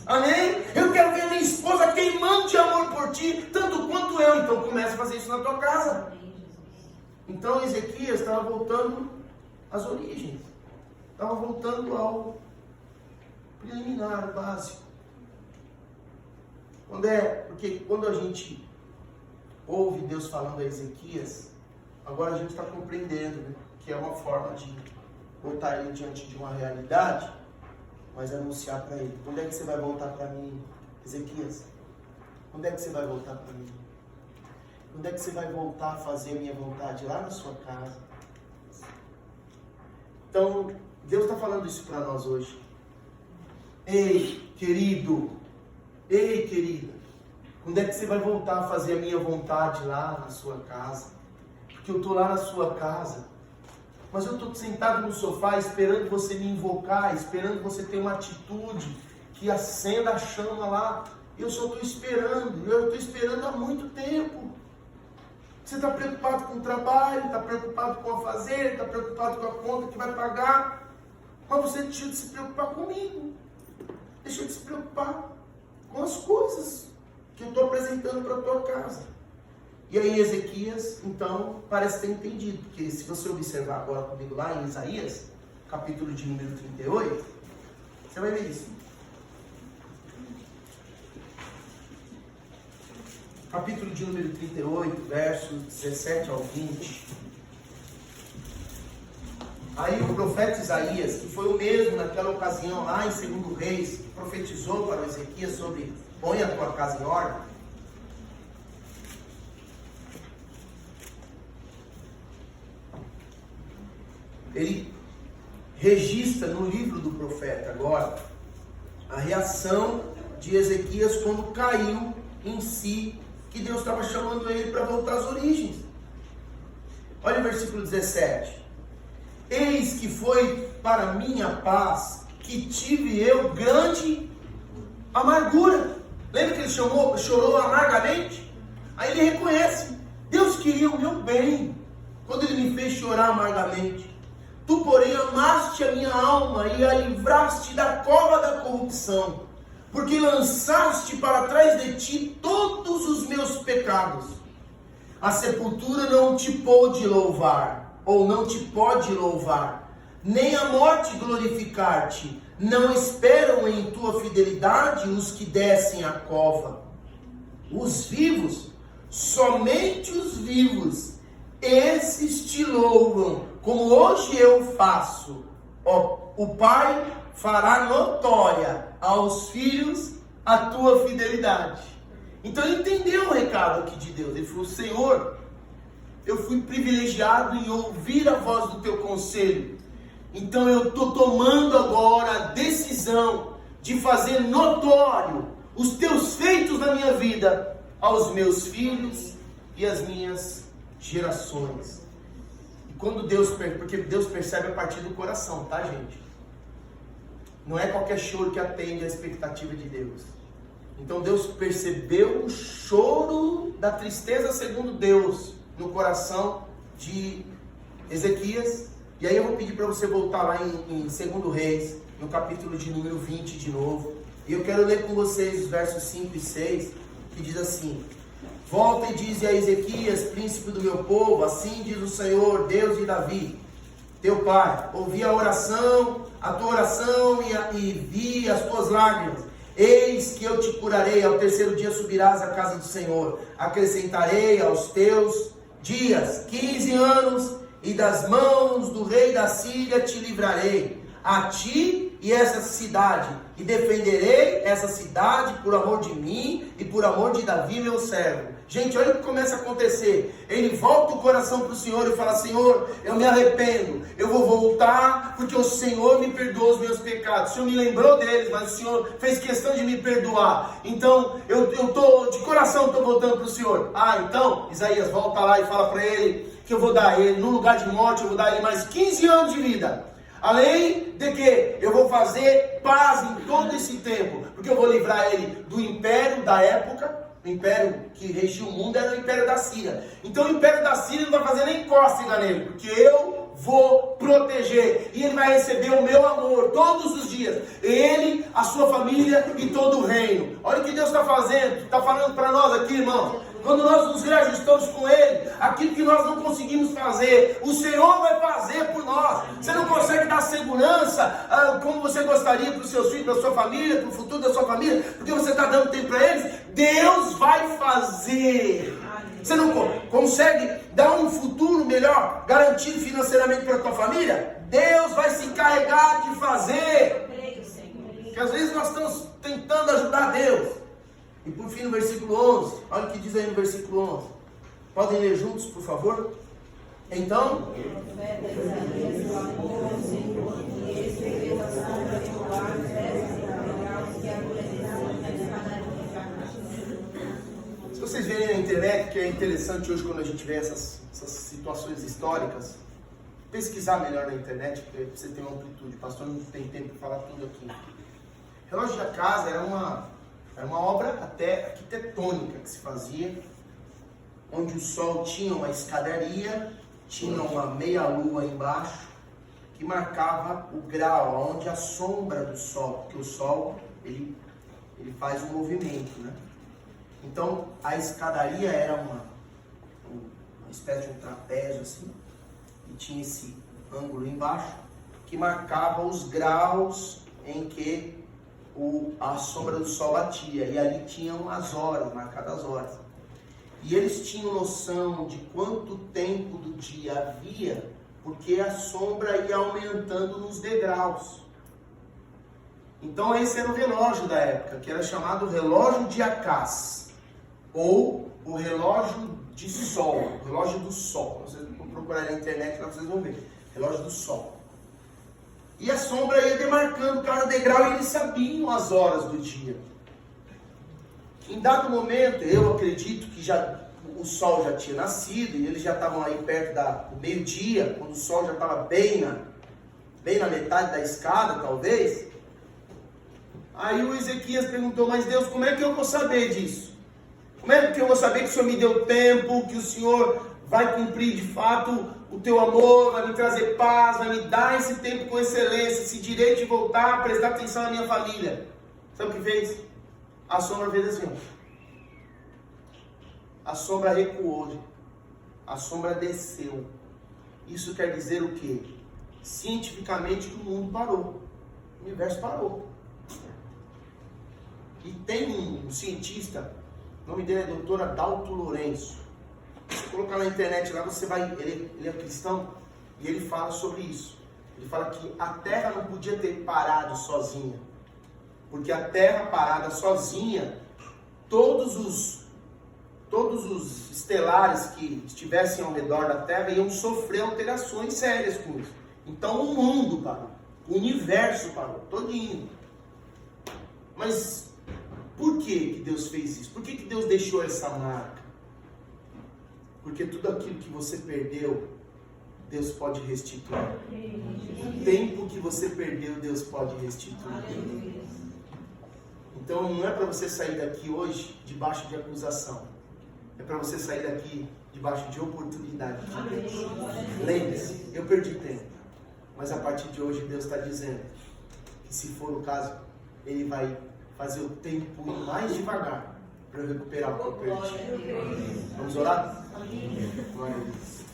Amém? Eu quero ver minha esposa queimando de amor por ti, tanto quanto eu. Então começa a fazer na tua casa. Então Ezequias estava voltando às origens. Estava voltando ao preliminar, básico. Porque quando a gente ouve Deus falando a Ezequias, agora a gente está compreendendo, né, que é uma forma de botar ele diante de uma realidade, mas anunciar para ele: quando é que você vai voltar para mim, Ezequias? Quando é que você vai voltar para mim? Quando é que você vai voltar a fazer a minha vontade lá na sua casa? Então, Deus está falando isso para nós hoje. Ei, querido, ei, querida, quando é que você vai voltar a fazer a minha vontade lá na sua casa? Porque eu estou lá na sua casa, mas eu estou sentado no sofá esperando você me invocar, esperando você ter uma atitude que acenda a chama lá. Eu só estou esperando, eu estou esperando há muito tempo. Você está preocupado com o trabalho, está preocupado com a fazer, está preocupado com a conta que vai pagar, mas você deixou de se preocupar comigo, deixou de se preocupar com as coisas que eu estou apresentando para a tua casa. E aí Ezequias, então, parece ter entendido, porque se você observar agora comigo lá em Isaías, capítulo de número 38, você vai ver isso. Capítulo de número 38, versos 17 ao 20. Aí o profeta Isaías, que foi o mesmo naquela ocasião lá em 2 Reis, profetizou para Ezequias sobre: põe a tua casa em ordem. Ele registra no livro do profeta agora a reação de Ezequias quando caiu em si, que Deus estava chamando ele para voltar às origens. Olha o versículo 17. Eis que foi para minha paz que tive eu grande amargura. Lembra que ele chorou amargamente? Aí ele reconhece: Deus queria o meu bem quando ele me fez chorar amargamente. Tu, porém, amaste a minha alma e a livraste da cova da corrupção, porque lançaste para trás de ti todos os meus pecados. A sepultura não te pôde louvar, ou não te pode louvar, nem a morte glorificar-te. Não esperam em tua fidelidade os que descem à cova. Os vivos, somente os vivos, esses te louvam, como hoje eu faço. O Pai fará notória aos filhos a tua fidelidade. Então ele entendeu o recado aqui de Deus. Ele falou: Senhor, eu fui privilegiado em ouvir a voz do teu conselho. Então eu estou tomando agora a decisão de fazer notório os teus feitos na minha vida aos meus filhos e às minhas gerações. E quando porque Deus percebe a partir do coração, tá, gente? Não é qualquer choro que atende à expectativa de Deus. Então Deus percebeu o choro da tristeza segundo Deus no coração de Ezequias. E aí eu vou pedir para você voltar lá em 2 Reis, no capítulo de número 20 de novo. E eu quero ler com vocês os versos 5 e 6, que diz assim: volta e dize a Ezequias, príncipe do meu povo, assim diz o Senhor, Deus de Davi, teu pai: ouvi a tua oração e vi as tuas lágrimas. Eis que eu te curarei, ao terceiro dia subirás à casa do Senhor. Acrescentarei aos teus dias 15 anos, e das mãos do rei da Síria te livrarei, a ti e essa cidade, e defenderei essa cidade por amor de mim e por amor de Davi meu servo. Gente, olha o que começa a acontecer. Ele volta o coração para o Senhor e fala: Senhor, eu me arrependo, eu vou voltar, porque o Senhor me perdoou os meus pecados. O Senhor me lembrou deles, mas o Senhor fez questão de me perdoar. Então, eu estou de coração, estou voltando para o Senhor. Então, Isaías volta lá e fala para ele que eu vou dar a ele, no lugar de morte, eu vou dar a ele mais 15 anos de vida. Além de que eu vou fazer paz em todo esse tempo, porque eu vou livrar ele do império da época. O império que regia o mundo era o império da Síria. Então o império da Síria não vai fazer nem cócega nele, porque eu vou proteger. E ele vai receber o meu amor todos os dias. Ele, a sua família e todo o reino. Olha o que Deus está fazendo. Está falando para nós aqui, irmão. Quando nós nos reajustamos com Ele, aquilo que nós não conseguimos fazer, o Senhor vai fazer por nós. Você não consegue dar segurança como você gostaria para os seus filhos, para a sua família, para o futuro da sua família, porque você está dando tempo para eles. Deus vai fazer. Você não consegue dar um futuro melhor, garantido financeiramente para a tua família? Deus vai se encarregar de fazer. Porque às vezes nós estamos tentando ajudar Deus. E por fim, no versículo 11, olha o que diz aí no versículo 11. Podem ler juntos, por favor? Então, se vocês verem na internet, que é interessante hoje quando a gente vê essas situações históricas, pesquisar melhor na internet, porque você tem uma amplitude. O pastor não tem tempo de falar tudo aqui. Relógio da casa era uma obra até arquitetônica que se fazia, onde o sol tinha uma escadaria, tinha uma meia-lua embaixo, que marcava o grau, onde a sombra do sol, porque o sol ele faz um movimento, né? Então a escadaria era uma espécie de um trapézio assim, e tinha esse ângulo embaixo, que marcava os graus em que a sombra do sol batia, e ali tinham as horas, marcadas as horas. E eles tinham noção de quanto tempo do dia havia, porque a sombra ia aumentando nos degraus. Então esse era o relógio da época, que era chamado relógio de Acás, ou o relógio de sol, o relógio do sol. Vocês vão procurar na internet, lá vocês vão ver, relógio do sol. E a sombra ia demarcando cada degrau e eles sabiam as horas do dia. Em dado momento, eu acredito que o sol já tinha nascido e eles já estavam aí perto do meio-dia, quando o sol já estava bem na metade da escada, talvez. Aí o Ezequias perguntou, mas Deus, como é que eu vou saber disso? Como é que eu vou saber que o Senhor me deu tempo, que o Senhor vai cumprir de fato o teu amor, vai me trazer paz, vai me dar esse tempo com excelência, esse direito de voltar, prestar atenção na minha família? Sabe o que fez? A sombra fez assim. A sombra recuou. A sombra desceu. Isso quer dizer o quê? Cientificamente que o mundo parou. O universo parou. E tem um cientista, o nome dele é Dr. Adalto Lourenço. Se colocar na internet lá, você vai, ele é cristão e ele fala sobre isso. Ele fala que a Terra não podia ter parado sozinha, porque a Terra parada sozinha, todos os estelares que estivessem ao redor da Terra iam sofrer alterações sérias com isso. Então o mundo parou, o universo parou, todinho. Mas por que Deus fez isso? Por que Deus deixou essa marca? Porque tudo aquilo que você perdeu, Deus pode restituir. O tempo que você perdeu, Deus pode restituir. Então não é para você sair daqui hoje debaixo de acusação. É para você sair daqui debaixo de oportunidade de Deus. Lembre-se, eu perdi tempo. Mas a partir de hoje Deus está dizendo que se for o caso, Ele vai fazer o tempo ir mais devagar para eu recuperar o que eu perdi. Vamos orar? Glória a Deus.